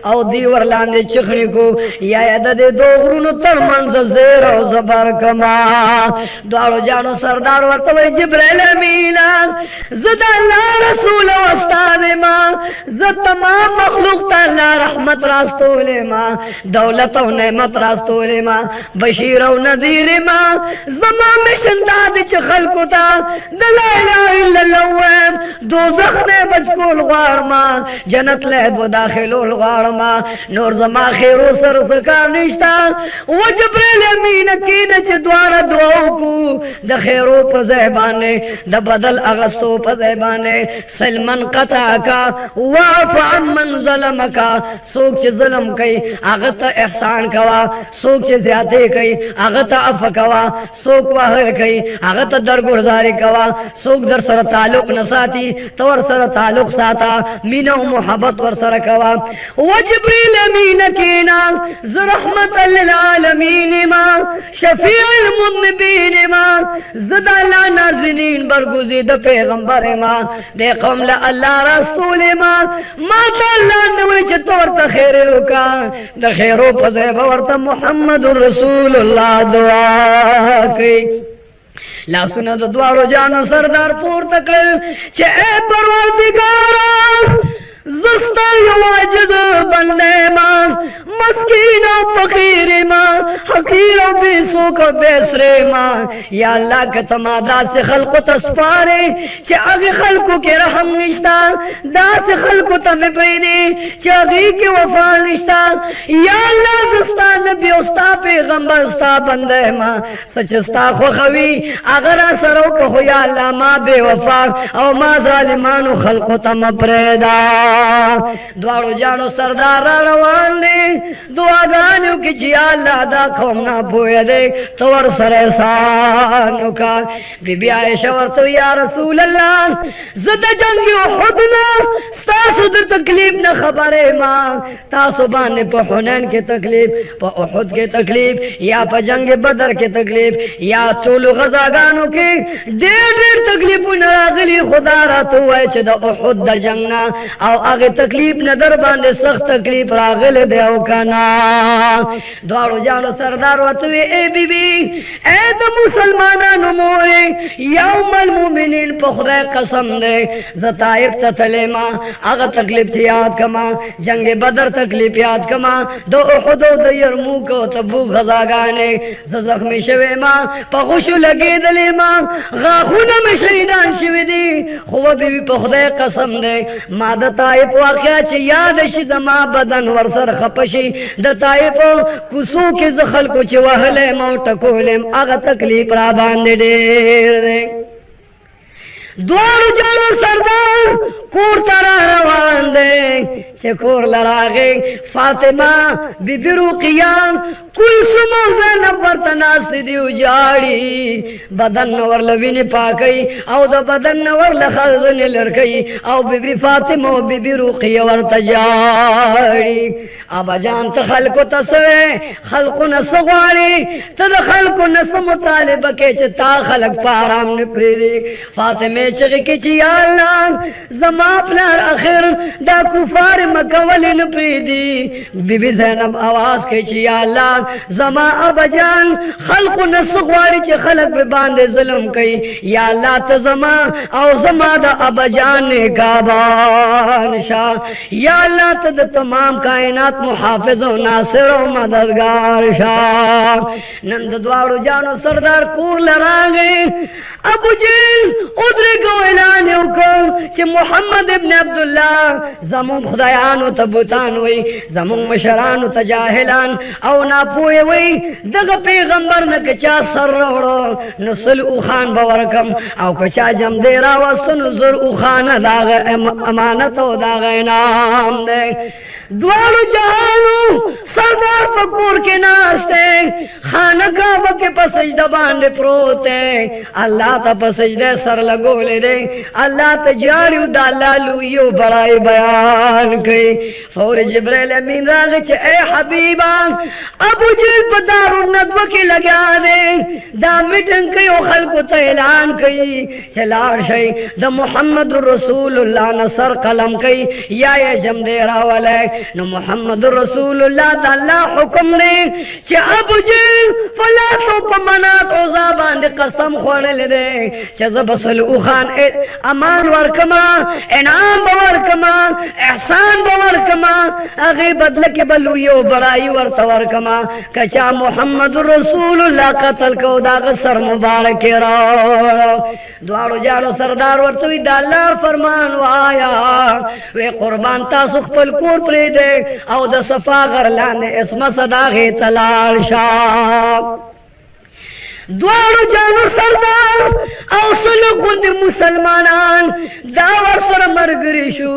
औ दीवर लांदे चिखड़ी को या दे दो गुरु तर मंज जेर औ जबर कमा द्वाड़ो जानो सरदार वतवे जिब्रील अमीन ज़दा अल्लाह रसूल उस्ताद मा तमाम मखलूक ताला रहमत रास्तोले माँ दौलत और नेमत रास्तोले माँ बशीर और नज़ीर माँ ज़मा में शंदाद चखल को था दलाइला इल्लल्लाह दोज़ख में बचको लगार माँ जन्नत ले वो दाखिलो लगार माँ नूर ज़मा खैरो सर सकार निश्ता वो जिब्रील अमीन की नच द्वारा दुआओं को द खैरो पज़ेबाने द बदल अगस्तो पज़ेबाने सलमान कता का मन ज़लम का सोच ज़लम कई आगत एहसान कवा सोच ज़्यादे कई आगत अफ कवा सोक वाह कई आगत दरगुरदारी कवा सोक दर सर ताल्लुक नसाती तवर सर ताल्लुक साता मीना मोहब्बत वर सर कवा व जिब्रील अमीन कीना ज़ रहमत लिल आलमीन मा शफीउल मुज़निबीन मा ज़दाला नाज़िनीन बरगुज़िद पैगंबर मा दे कौम ला अल्लाह रसूल मा माता अल्लाह ने तौर तखेरो का द खैरो पज़े बवर्त मुहम्मदुर रसूलुल्लाह दुआ की ला सुना तो द्वारो जानो सरदार पूर तकल चे ए परवरदिगार ज़स्ता यवाजिज़ बंदे मां मस्कीन फकीर मां हकीर बेसो को बेसरे मां या अल्लाह के तमादा से खल्को तस्पारे चे आगे खल्को के रहम निश्ता दा से खल्को तमे पैदे चे आगे के वफा निश्ता या अल्लाह ज़स्ता नबी उस्ता पैगंबर उस्ता बंदे मां सचस्ता खुखवी अगर असरों को हो या अल्लाह मां बेवफा और मां जालिमानो खल्को तम प्रेदा द्वाड़ो जानो सरदार रवान दे दुआ गानो की जिया अल्लाह दा कौम ना पोए दे तवर सरे सानो का बीबी आयशा वर तो या रसूल अल्लाह ज़द जंग उहुद ना तासु दर तकलीफ न खबरे मां तासु बाने प हुनैन के तकलीफ प उहुद के तकलीफ या प जंग बदर के तकलीफ या तोलो गजा गानो के ढेर ढेर तकलीफ न रागली بیبی خدا راتو ہے چھ دا احد دا جنگنا او آگے تکلیف ندر باندے سخت تکلیف راغل دے او کنا دوارو جانو سردار واتوی اے بیبی اے دا مسلمانانو مورے یوم المومنین پا خدا قسم دے زطائب تتلے ما آگا تکلیف تھی یاد کما جنگ بدر تکلیف یاد کما دو احدو دا یرموک و تبوک غزاگانے زخمی شوی ما پا خوشو لگی دلی ما غاخونا میں شہیدان شوی دی خوب بی پا خدای قسم دے ما دا طائب واقعا چی یادش زما بدن ورسر خپشی دا طائب کسو کی زخل کو چی وحلے موٹکولیم آغا تکلیف را باندے دیر دے دوارو جانو سردار کور ترا روان دے چه کور لراغے فاطمہ بی بی رقیان کلثوم و زینب ورتناسی دیو جاڑی بدن نور لوین پاکی او دا بدن نور لخلزن لرکی او بی بی فاطمہ و بی بی رقی ورت جاڑی ابا جان تا خلقو تسوے خلقو نسغواری تا دا خلقو نس مطالبہ کے چتا خلق پارام نپری دی فاطمہ چگی کی چی یا اللہ زما پلار اخر دا کفار مکولی نپری دی بی بی زینب آواز کی چی یا اللہ زما ابا جان خلق نسغواری چی خلق پہ باندے ظلم کئی یا اللہ تا زما او زما دا ابا جان نکابان شاہ یا اللہ تا دا تمام کائنات محافظ و ناصر و مددگار شاہ نند دوارو جانو سردار کور لراغے ابو جیل ادھر کو اعلانیو کو چی محمد ابن عبداللہ زمون خدایانو تبوتان وی زمون مشرانو تجاہلان او ناپوئے وی دغا پیغمبر نکچا سر روڑو نسل اوخان باورکم او کچا جم دیرا وستن زر اوخان داغ امانت و داغ انام دے دوارو جہانو سردار پکور کے ناستے خانقاہ کے پسجدہ باندے پروتے اللہ تا پسجدہ سر لگو لے دے اللہ تا جاریو دا اللہ لویو بڑائی بیان کئی فور جبریل امین راغ چے اے حبیبان ابو جیل پا دارو ندوہ کے لگا دے دا مٹن کئی و خلقو تا اعلان کئی چلار شئی دا محمد رسول اللہ نصر قلم کئی یا یہ جم دے راولے نو محمد رسول اللہ دا اللہ حکم نے چے ابو جیل فلاتو پا منات عزا باندے قسم خوڑے لے دے چے زبسل اوخان امان ورکما انعام بورکما احسان بورکما اغی بدل کے بلویو بڑائی ورکما کچا محمد رسول اللہ قتل کو دا غصر مبارک رو دوارو جانو سردار ورطوی دا اللہ فرمان وایا وی قربان تاسخ پل کور پلی دے او دا صفا غرلانے اسم صداغی تلال شاک دوارو جانو سردار او سلقون مسلمانان داور سر مرگری شو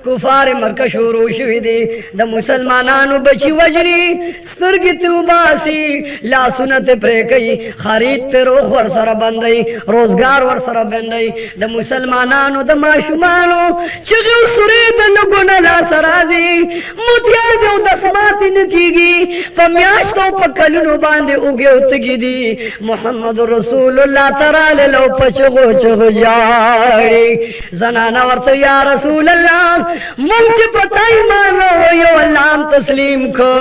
کفار مکہ شروع شوی دی دا مسلمانانو بچی وجنی سترگی تو باسی لا سنت پرے کئی خرید پہ روخ ور سر بندئی روزگار ور سر بندئی دا مسلمانانو دا معشومانو چگو سرید لگونا لا سرازی متیاجو دسماتی نکی گی پمیاشتو پکلنو باندے اگے اتگی دی محمد رسول اللہ ترالے لو پچگو چگو جاڑی زنانا ورطو یا رسول اللہ منچ پتائی مانو یو اللہ تسلیم کو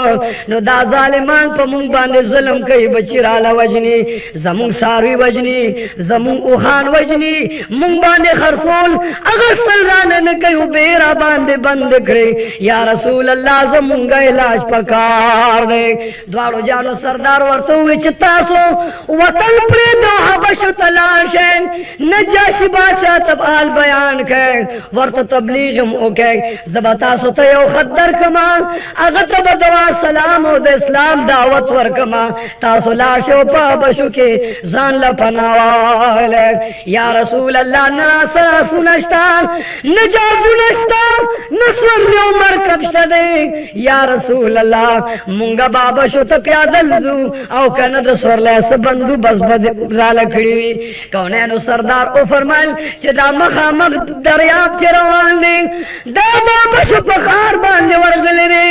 نو دا ظالمان پا مونگ باندے ظلم کئی بچی رالا وجنی زمونگ ساروی وجنی زمونگ اوخان وجنی مونگ باندے خرسول اگر سلرانے نکیو بیرا باندے بند کرے یا رسول اللہ زمونگا علاج پکار دے دوارو جانو سردار ورطو وچتاسو وطن پریدو حبشو تلاشیں نجاشی بادشاہ تب آل بیان کہیں ورط تبلیغم اوکے زبتاسو تیو خدر کما اگر تب دوا سلام و دا اسلام دعوت ورکما تاسو لاشو پا بشو کے زان لپناوالے یا رسول اللہ ناسا سنشتا نجازو نشتا نسور نیو مرکب شدے یا رسول اللہ منگا بابشو تا پیادل زو او کند سور لیس بندو ګورو بس بد را لکړي کونینو سردار او فرمایل چې دا مخامخ دریاب چې روان دی دا بشو په خار باندې ورغلی دی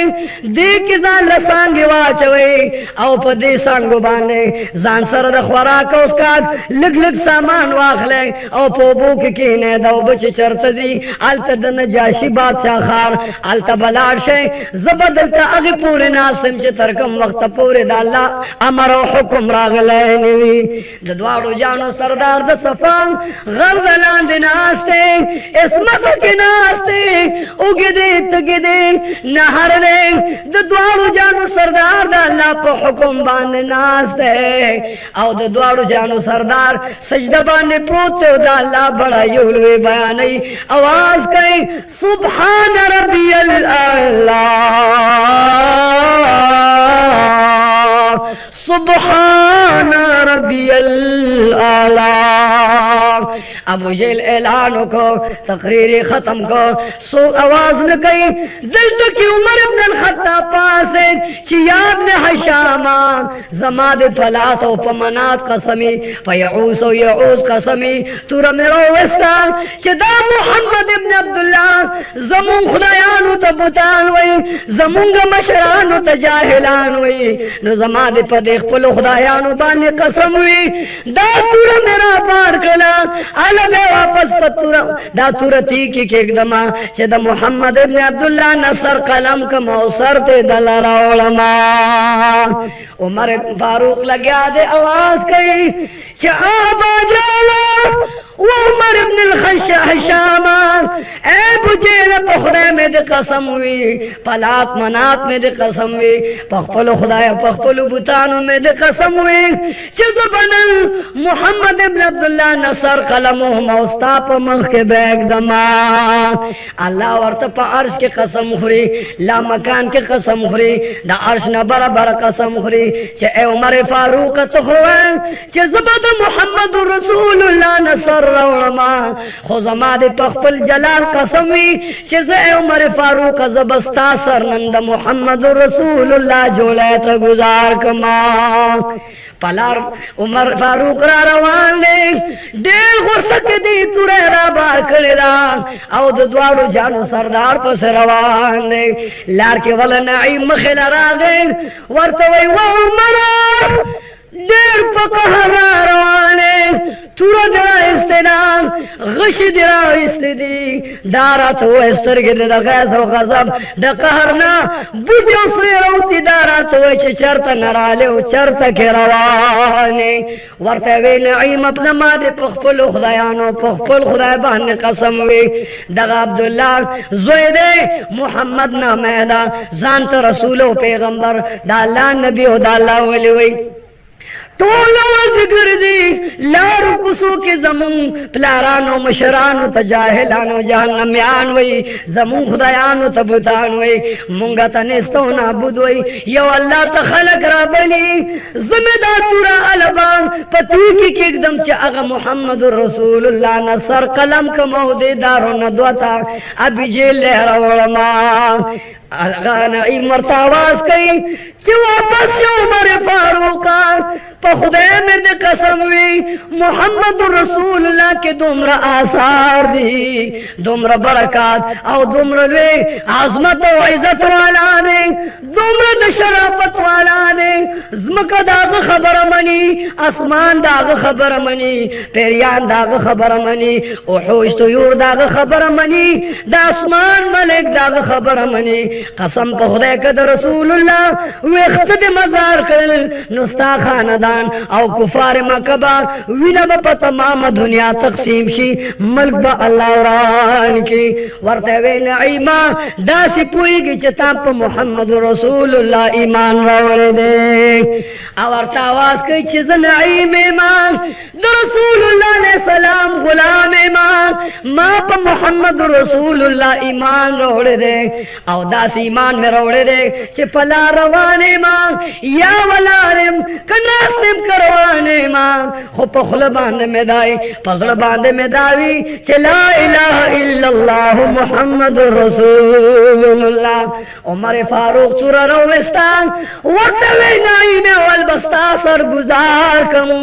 دې کې ځان له څانګې واچوئ او په دې څانګو باندې ځان سره د خوراک او څښاک لږ لږ سامان واخلئ او په اوبو کې کښېنئ دا اوبه چې چېرته ځي هلته د نجاشي بادشاه ښار هلته به لاړ شئ زه به دلته هغې پورې ناست یم چې تر کوم وخته پورې د الله امر او حکم راغلی نه وي د دواړو جانو سردار د صفا غر د لاندې ناست دی اسمسه کې ناست دی اوږې دی تږې دی نهر دی د دواړو جانو سردار د الله په حکم باندې ناست دی او د دواړو جانو سردار سجده باندې پروت دی او د الله بڑایو لوی بیانوي आवाज کوي سبحان ربی الاعلی سبحان ربی الاعلی ابو جیل اعلانو کو تقریر ختم کو سو آواز نہ کئی دلتا کی عمر ابن الخطاب پاس ہے چی یا ابن حشاما زماد پلات و پمنات قسمی فیعوس و یعوس قسمی تورا میرو وستا چی دا محمد ابن عبداللہ زمون خدایانو تا بوتان وی زمونگ مشرانو تا جاہلان وی نو زماد پا دیکھ پلو خدایانو بانی قسم وی دا تورا میرا پار کلا علا بے واپس پتورا دا تورا تیکی کی اکدما چه دا محمد ابن عبداللہ نصر قلم کا موسر تے دلارا علماء عمر فاروق لگیا دے آواز کئی چه آبا جالا وعمر ابن الحشام اے بجیل پخدے میں دے قسم ہوئی پلات منات میں دے قسم ہوئی پخپلو خدای پخپلو بوتانو میں دے قسم ہوئی چیز بنل محمد ابن عبداللہ نصر قلم و موستا پا مخ کے بیگ دما اللہ ورطا پا عرش کے قسم خوری لا مکان کے قسم خوری دا عرش نبرا برا قسم خوری چے اے عمر فاروق تخوان چیز بدا محمد رسول اللہ نصر علماء خوزما دے پخپل جلال قسمی چیز اے عمر فاروق زبستا سرنند محمد رسول اللہ جولیت گزار کما پلار عمر فاروق را روان دے دیر غرصک دی تورے را بار کردی او د دوارو جانو سردار پس روان دے لار کے والا نعیم مخیل را گئی ورطوئی و عمر دیر پکہ را روانے تورا درا استدام غش درا استدی دارا تو استرگی دا غیظ و غضب دا قهرنا بودیو سیروتی دارا تو چه چرت نرالی و چرت کی روانی ورطوی نعیم اپنا مادی پخپل خدایانو پخپل خدای بہن قسم وی دا عبداللہ زویدے محمد نامیدہ زانت رسول و پیغمبر دا اللہ نبی و دا اللہ ولی وی طولو ذکر دی لارو کسو کے زمون پلارانو مشرانو تجاہلانو جہنمیان وی زمون خدایانو تبوتان وی مونگا تنستو نابود وی یو اللہ تخلق را بلی زمدہ تورا علبان پتیکی کی اکدم چا اغا محمد رسول اللہ نصر قلم کا مہدی دارو ندوتا ابی جیل لہرہ علماء اغا نعیم مرتا آواز کئی چی واپس شو عمر فاروقا پا خدای میں دے قسم وی محمد رسول اللہ کے دمرا آثار دی دمرا برکات او دمرا لے عظمت و عزت والا دے دمرا دا شرافت والا دے زمکہ داغ خبر منی اسمان داغ خبر منی پیریان داغ خبر منی احوش طیور داغ خبر منی دا اسمان ملک داغ خبر منی قسم پا خدای کد رسول اللہ ویخت دے مزار کل نستا خاندان او کفار مکبا وینا با تمام دنیا تقسیم شی ملک با اللہ وران کی ورطوی نعیمہ دا سی پوئی گی چتا پا محمد رسول اللہ ایمان روڑ دے ورطا آواز کئی چیز نعیم ایمان دا رسول اللہ علیہ السلام غلام ایمان ما پا محمد رسول اللہ ایمان روڑ دے او دا दास ईमान में रोड़े दे चे पला रवाने मां या वलारम कनासम करवाने मां खो पखल बांध में दाई पसड़ बांध में दावी चे ला इलाहा इल्लल्लाह मुहम्मदुर रसूलुल्लाह। उमर फारूक तुरा रोविस्तान वक्त वे नाई में अवल बस्ता सर गुजार कमू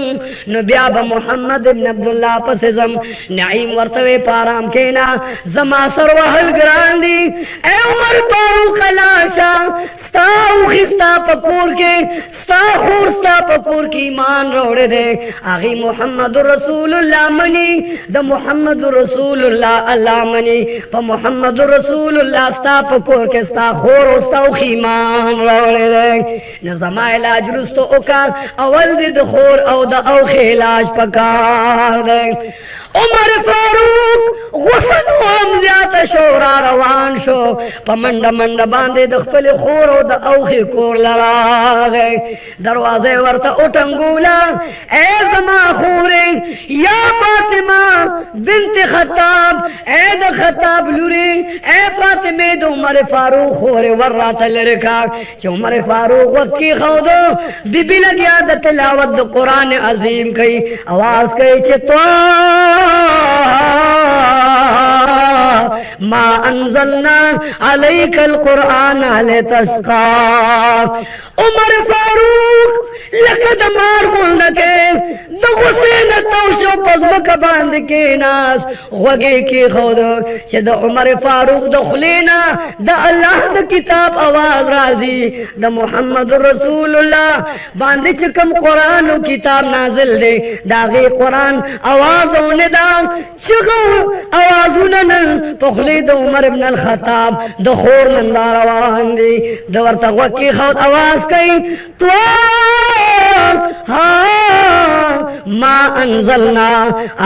नबिया ब मोहम्मद इब्न अब्दुल्लाह पसेजम नाइम वर्तवे पाराम केना जमा सर वहल ग्रांदी ए उमर फारूक लाशा स्ताऊ खिस्ता पकोर के स्ता खूर स्ता पकोर की ईमान रोड़े दे आगी मोहम्मद रसूलुल्लाह मनी द मोहम्मद रसूलुल्लाह अल्लाह मनी प मोहम्मद रसूलुल्लाह स्ता पकोर के स्ता खूर स्ता ईमान रोड़े दे न जमा इलाज रुस्तो ओका अवल दे खूर औ द औ इलाज पकार दे। उमर फारूक गुस्सन हम ज्यादा शोरा रवान शो पमंड मंड बांधे दखपले खोरो द औखे कोर लड़ा गए दरवाजे वर्ता उठंगूला ए जमा खोरे या Fatima bint Khattab A the Khattab लुरे ए फातिमे दो उमर फारूक खोरे वर्रा तलरका जो उमर फारूक वक्की खौदो बिबी लगिया द तिलावत द कुरान अजीम कई आवाज कई चित्वा मा अंज़लना अलैकल कुरआन लितस्का। उमर फारूक लकद मार गुल के दुगुसेन तौशो पज़बक बांध के नास वगे की खुद से द उमर फारूक दखलेना द अल्लाह द किताब आवाज राजी द मोहम्मद रसूलुल्लाह बांध चकम कुरान किताब नाजिल दे दागे कुरान आवाज होने दा चगो आवाज उनन पखले द उमर इब्न अल खत्ताब द खोर नंदार आवाज दी द वर्ता वकी खुद आवाज कई तो हाँ मा अंज़लना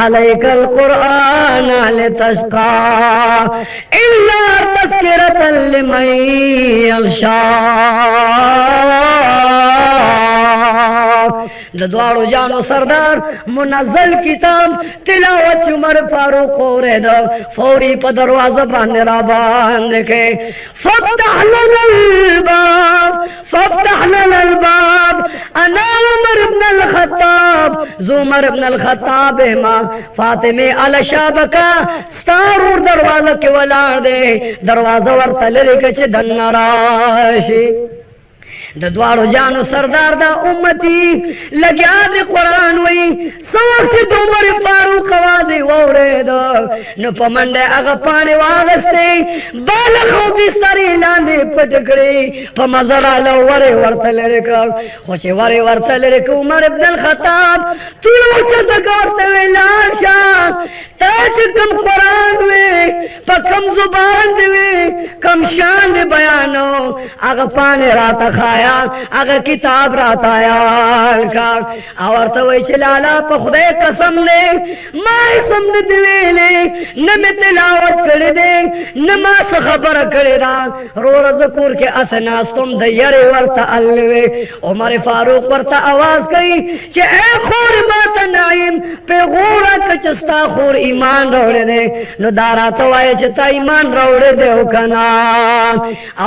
अलैकल कुरआन लितस्का इल्ला तज़किरतन लिमन यख्शा। द्वारो जानो सरदार मुनज़्ज़ल किताब तिलावत उमर फारूक हो रे द फौरी पर दरवाजा बांध के फफ्तह लनल बाब अना उमर इब्न अल खत्ताब जुमर इब्न अल खत्ताब मां फातिमे अल शाबका स्तारूर दरवाजा के वलार दे दरवाजा वर तलरे के धन्नराशी द द्वारो जानो सरदार दा उम्मती लग्या दे कुरान वही सवक से उमर फारूक आवाज़ वोरे दो न पमंडे अग पानी वागस्ते बालखो बिस्तरी लांदे पटकड़े पमजरा लो वरे वर्तले रे का खोचे वरे वर्तले रे को उमर इब्न अल खत्ताब तू उठत करते वे लाशा ताज कम कुरान में पकम जुबान दे कम शान दे बयानो अग पानी रात खाया अगर किताब रात आया का और तो वही चलाला पखदे कसम ले माय समझ दिवेले न में तिलावत कर दे न मास खबर करे दा रो रज़कुर के असनास तुम दयरे वर्ता अलवे उमर फारूक वर्ता आवाज कई कि ए खोर माता नाइम पे गोरा कचस्ता खोर ईमान रोड़े दे न दारा तो आए चता ईमान रोड़े दे कना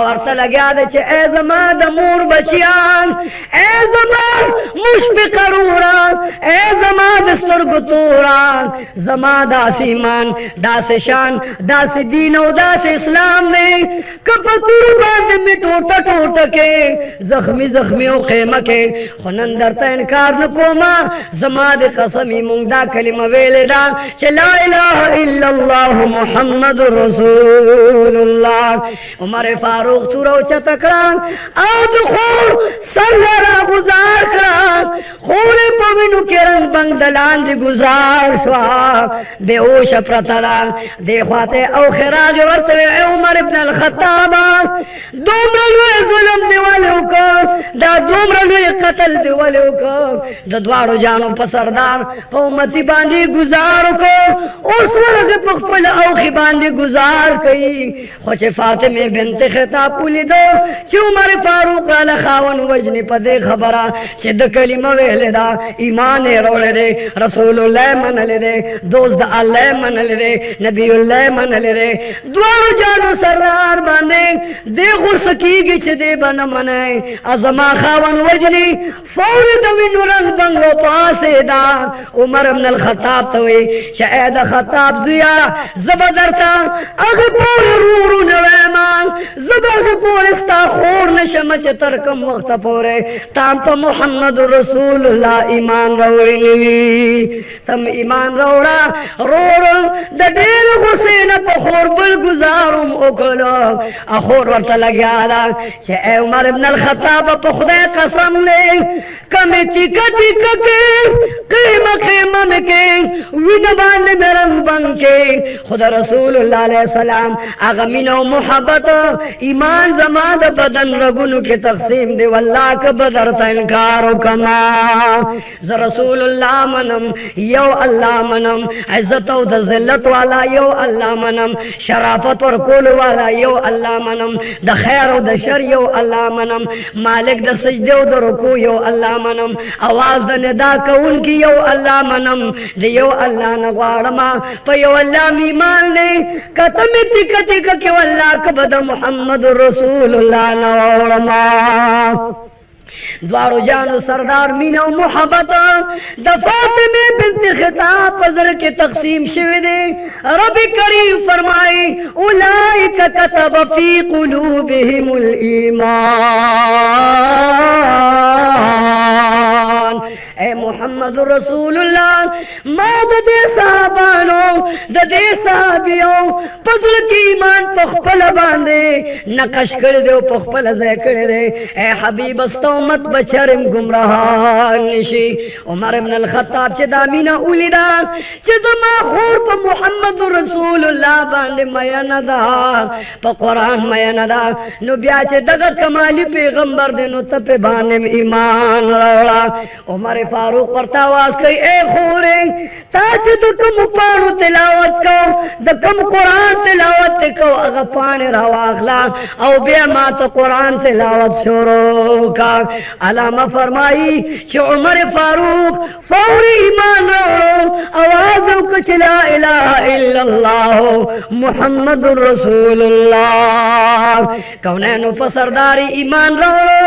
और तो लग्या दे चे ए जमा दमूर बचियान ए जमान मुशफिक करूरान ए जमा दस्तुर गुतूरान जमा दास ईमान दास शान दास दीन और दास इस्लाम में कपतूर बांध में टूट के जख्मी जख्मियों खेमा के खुनन दरता इनकार न कोमा जमा दे कसमी मुंगदा कलिमा वेले दा ला इलाहा इल्लल्लाह मुहम्मदुर रसूलुल्लाह। उमर फारूक तुरो चतकरान आद खोर सरलरा गुजार करान खोरे पविनु के रंग बंग दलान दे गुजार शवा बेहोश प्रतलान देखवाते औ खराज वर्तवे उमर इब्न अल खत्ताब दोमरलवे जुल्म दे वाले को दा दोमरलवे कत्ल दे वाले को द द्वारो जानो पसरदार कौमती बांधी गुजार को उस वर्ग पखपल औ बांधी गुजार कई खोच چې فاطمه بنت خطاب ولیدو چې عمر فاروق علی خاون وجنی په دې خبره چې د کلمه ویل دا ایمان یې وروړی دی رسول الله منلی دی دوست د الله منلی دی نبی الله منلی دی دواړو جانو سردار باندې دې غوسه کېږي چې دې به نه منئ زما خاون وجني فوري د وینو رنګ بنګو پاسېدا عمر بن الخطاب ته وایي چې ای د خطاب زویا زه به درته هغه پورې ورو نه وایم زه به هغه پورې ستا خور نه شم چې تر کوم وخته پورې تا په محمد رسول الله ایمان راوړی وي تم ایمان راوړه روړ د ډېر غوسې نه په خور بل ګزارم وکړو خور ورته لګیا ده چې ای عمر بن الخطاب په خدای قسم دی کمې ټیکه ټیکه کې قیمه قیمه مې کې وینه باندې مې رنګ بنګ کې خدا رسول الله علیه السلام هغه مینه او محبت ایمان زما د بدن رګونو کې تقسیم دی والله که بدر ته انکار وکما زه رسول الله منم یو الله منم عزت او د ذلت والا یو الله منم شرافت ورکول والا یو الله منم د خیر او د شر یو الله منم مالک د سجده او د رکوع یو الله منم आवाज د ندا کوونکی یو الله منم د یو الله نه غواړم په یو الله ایمان دې کته مې ټیکه ټیکه کې والله کبد محمد رسول الله نه غواړم دوارو جانو سردار مینه او محبت د فاطمه بنت خطاب په زړه کې تقسیم شوی دی رب کریم فرمایي اولئک كتب فی قلوبهم الایمان اے محمد رسول الله ما د دې صحابانو د دې صحابیو په زړه کې ایمان په خپل باندې نقش کړی دی په خپل ځای کړی دی اے حبیب استومت بچرم گمراهان نشي عمر ابن الخطاب چې دا مینه ولیدا چې زما خور په محمد رسول الله باندې میانه ده په قرآن میانه ده نو بیا چې دغه کمالي پیغمبر دی نو ته په باندې ایمان راوړه عمر فاروق ورته आवाज کوي اے خورې تا چې د کوم پاڼو تلاوت کو د کوم قرآن تلاوت کو هغه پاڼې راواخلا او بیا ما ته قرآن تلاوت شروع کا علامہ فرمائی کہ عمر فاروق فوری ایمان راوړو आवाज وکړه لا اله الا الله محمد رسول الله کونینو په سرداري ایمان راوړو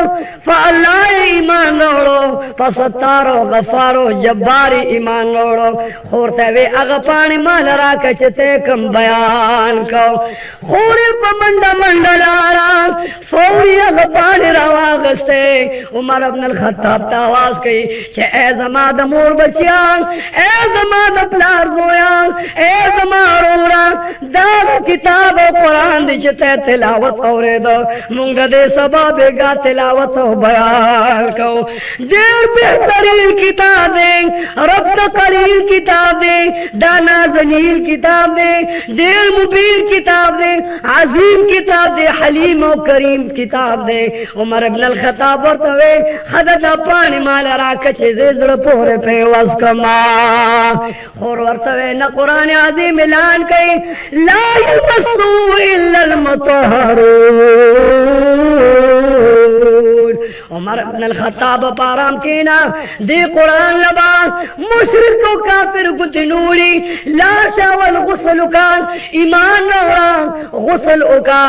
فالله ایمان راوړو فستار او غفار او جبار ایمان راوړو خورته وی هغه پانی مال راکه چې ته کوم بیان کو خور په منډه منډه لارا فوري هغه پانی راواغسته عمر ابن الخطاب ته आवाज کوي چې اے زما د مور بچیان اے زما د پلار زویان اے زما ورورا دا کتاب او قرآن دې چې ته تلاوت اورېدو مونږ دې سبب بیګا تلاوت او بیان کو ډېر بهترین کتاب دی رب ته قلیل کتاب دی دا نازنین کتاب دی ډېر مبین کتاب دی عظیم کتاب دی حلیم او کریم کتاب دی عمر ابن الخطاب ورته خدا دا پانی مال راکه چې زړه پورې پیواز کما خور ورته نه قرآن عظیم اعلان کوي لا یمسو الا المطهرون عمر ابن الخطاب پارام کینا دی قرآن لبا مشرک و کافر گتنوری لا شاول غسل کا ایمان نورا غسل کا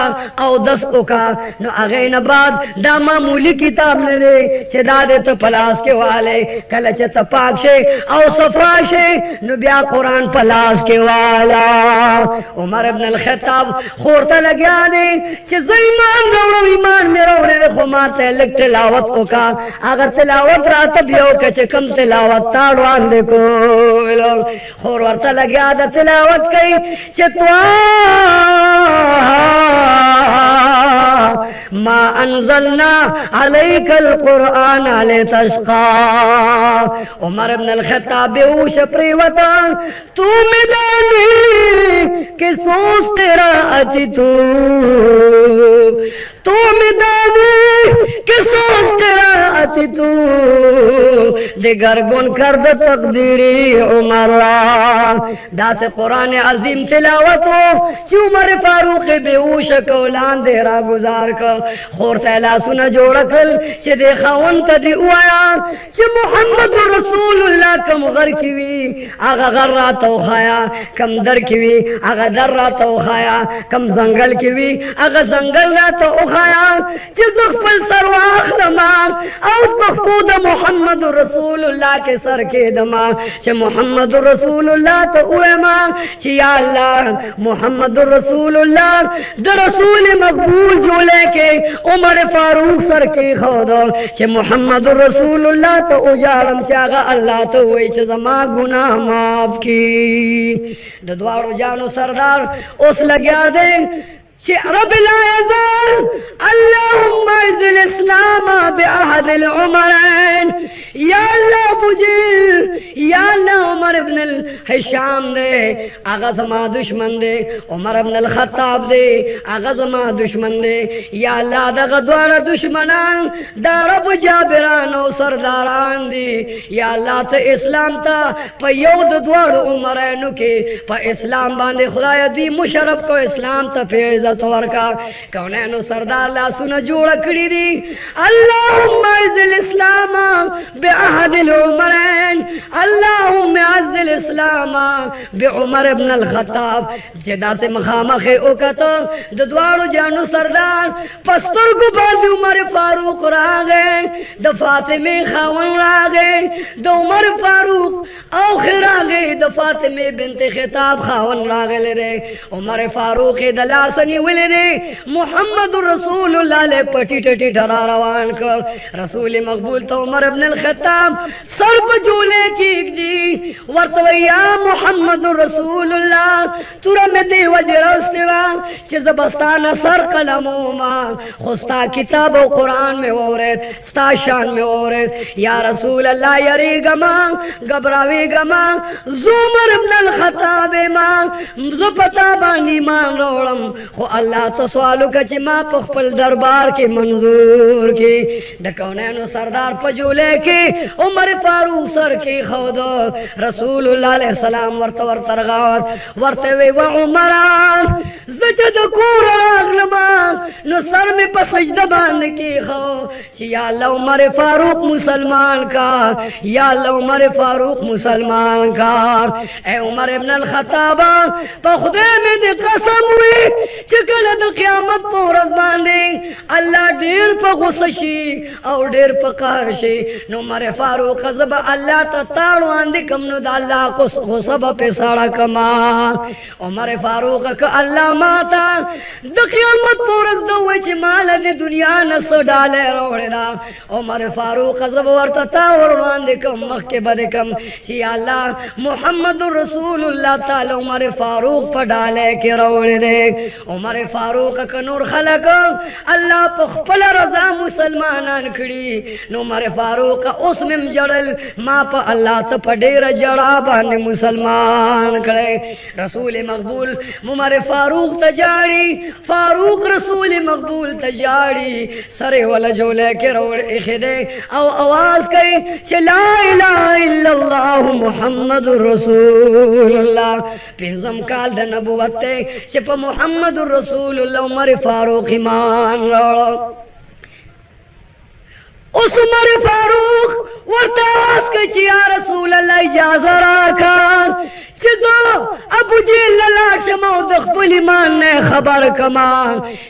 او دس کا نو اغین بعد دا معمولی کتاب نه دی چې دا دې ته پلاس کې والے کله چې ته پاک شي او صفا شي نو بیا قرآن پلاس کې والا عمر ابن الخطاب خورته لګیا دی چې زه ایمان راوړم ایمان مې راوړی خو ما ته لږ تلاوت وکړه اگر تلاوت راته بیا وکړه چې کوم تلاوت تا وړاندې کولو خور ورته لګیا ده تلاوت کوي چې मा अनज़लना अलैकल कुरआन लितश्क़ा। उमर इब्न अल-ख़त्ताब बेहोश प्रेवता तू मैदानी के सोच तेरा अति तू मैदानी के सोच तेरा अति तू दिगर गुन कर द तकदीरी उमर दास कुरान अजीम तिलावत हो ची उमर फारूक बेहोश कौलान देरा गुजार का खोर तैला सुना जोड़ कल चे देखा उन तदी उया चे मोहम्मद रसूलुल्लाह कम गर किवी आगा गर्रा तो खाया कम दर किवी आगा दर्रा तो खाया कम जंगल किवी आगा जंगल ना तो खाया चे जखपल सरवाख लमा औ तखूद मोहम्मद रसूलुल्लाह के सर के दमा चे मोहम्मद रसूलुल्लाह तो उए मां चे या अल्लाह मोहम्मद रसूलुल्लाह द रसूल मकबूल जो लेके उमर फारूक सर के खोदो चे मोहम्मद रसूलुल्लाह तो उजाड़म चागा अल्लाह तो वही चे जमा गुनाह माफ की दद्वाड़ो जानो सरदार उस लग्या दे रब ला यज़ाल अल्लाहुम्मा इज़्ज़िल इस्लाम बिअहदिल उमरैन या अल्लाह बुजिल या अल्लाह उमर इब्न हिशाम दे आगा जमा दुश्मन दे उमर इब्न अल-ख़त्ताब दे आगा जमा दुश्मन दे या अल्लाह दगा द्वारा दुश्मनान दारब जाबिरान और सरदारान दी या अल्लाह ते इस्लाम ता पयोद द्वारा उमरैन के प इस्लाम बांधे खुदाया दी मुशरफ को इस्लाम ता फेज का कौनैनो सरदार ला सुना जोड़ा कड़ी दी अल्लाहुम्मा इज़्ज़िल इस्लाम बिअहदिल उमरैन अल्लाहुम्मा इज़्ज़िल इस्लाम बिउमर इब्न अल-ख़त्ताब जेदा से मखामख ओकतो दद्वारो जानो सरदार पस्तर को बाद उमर फारूक रागे द फातिमे खावन रागे द उमर फारूक आखिर रागे द फातिमे बिनते खिताब खावन रागे ले रे उमर फारूक दलासनी विले रे मोहम्मद रसूलुल्लाह ले पटी टटी ठरा रवान को रसूल मकबूल तो उमर इब्न अल-ख़त्ताब सर पर झूले की दी वर्तवैया मोहम्मद रसूलुल्लाह तुरा में दे वजरस्तेवा चिज़बस्तान सर कलमों मा खुस्ता किताब और कुरान में औरत स्ता शान में औरत या रसूल अल्लाह यरी गमा घबरावी गमा ज़ुमर इब्न अल-ख़त्ताब मा ज़पता बानी मान रोड़म खो अल्लाह तो सवालु का चिमा पखपल दरबार के मंजूर की दकौनैनो सरदार पजूले के उमर फारूक सर की खौदो रसूलुल्लाह अलैहि सलाम वर्त वर्तरगावत वर्ते वे व उमरान सजद कोर अगलमा नो सर में पसजदा बांध की खो या अल्लाह उमर फारूक मुसलमान का या अल्लाह उमर फारूक मुसलमान का ए उमर इब्न अल-ख़त्ताब पखुदे में दे कसम हुई चकल द क़यामत पोरस बांधे अल्लाह ढेर प गुस्सशी और ढेर प कारशी नो उमर फारूक खजब अल्लाह त ताड़ो आंदी कम नो द अल्लाह को गुस्सा पे साड़ा कमा उमर फारूक का अल्लाह माता द क़यामत पोरस दो वे माल दे दुनिया न सो डाले रोड़ेदा उमर फारूक खजब वर्ता तावर आंदी कम मख के बदे कम ची अल्लाह मोहम्मद रसूलुल्लाह ताला उमर फारूक पर डाले के रोड़े दे उमर फारूक का नूर खलक अल्लाह पखपल रजा मुसलमानन खड़ी नो उमर फारूक उसमें जड़ल माँ पर अल्लाह तो पडेर जड़ा बाने मुसलमान खड़े रसूल मकबूल उमर फारूक तजारी फारूक रसूल मकबूल तजारी सरे वाला जो लेके रोड इखदे औ आवाज कई चला इलाहा इल्लल्लाह मुहम्मदुर रसूलुल्लाह पिंजम काल द नबुवत चिप मोहम्मद रसूलुल्लाह उमर फारूक ईमान रोड़ो उस उमर फारूक वर्तास के चिया रसूल अल्लाह इजाज़त रखा चिज़ो अबू जेल लाश मौत खपल ईमान ने खबर कमा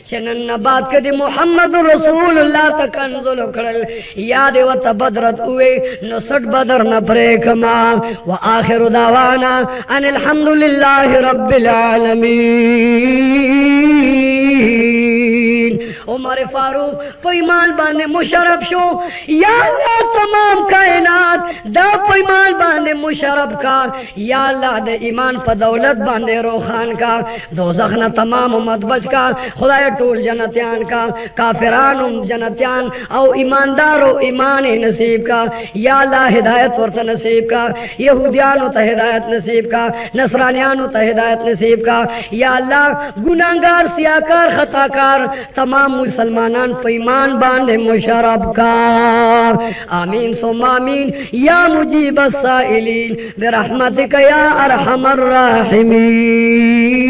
चनन बात कदी मोहम्मद रसूलुल्लाह तकंजुल करल याद व तबदरत हुए नसट बदर न परे कमा व आखिर दावाना अनिल हम्दुलिल्लाहि रब्बिल आलमीन। उमर फारूक पे ईमान बांधे मुशर्रफ शो। या अल्लाह तमाम कायनात दा पे ईमान बांधे मुशर्रफ का। या अल्लाह दे ईमान पर दौलत बांधे रोखान का। दोज़ख न तमाम उम्मत बच का। खुदाए टूल जन्नतियान का काफिरान जन्नतियान और ईमानदारो ईमान नसीब का। या अल्लाह हिदायत वर्त नसीब का। यहूदियान त हिदायत नसीब का। नसरानियान त हिदायत नसीब का। या अल्लाह गुनाहगार सियाकार खताकार तमाम मुसलमानान पे ईमान बांधे मुशर्रफ का। आमीन सुम्मा आमीन या मुजीब अस्साइलीन बिरहमतिका या अरहमर राहिमीन।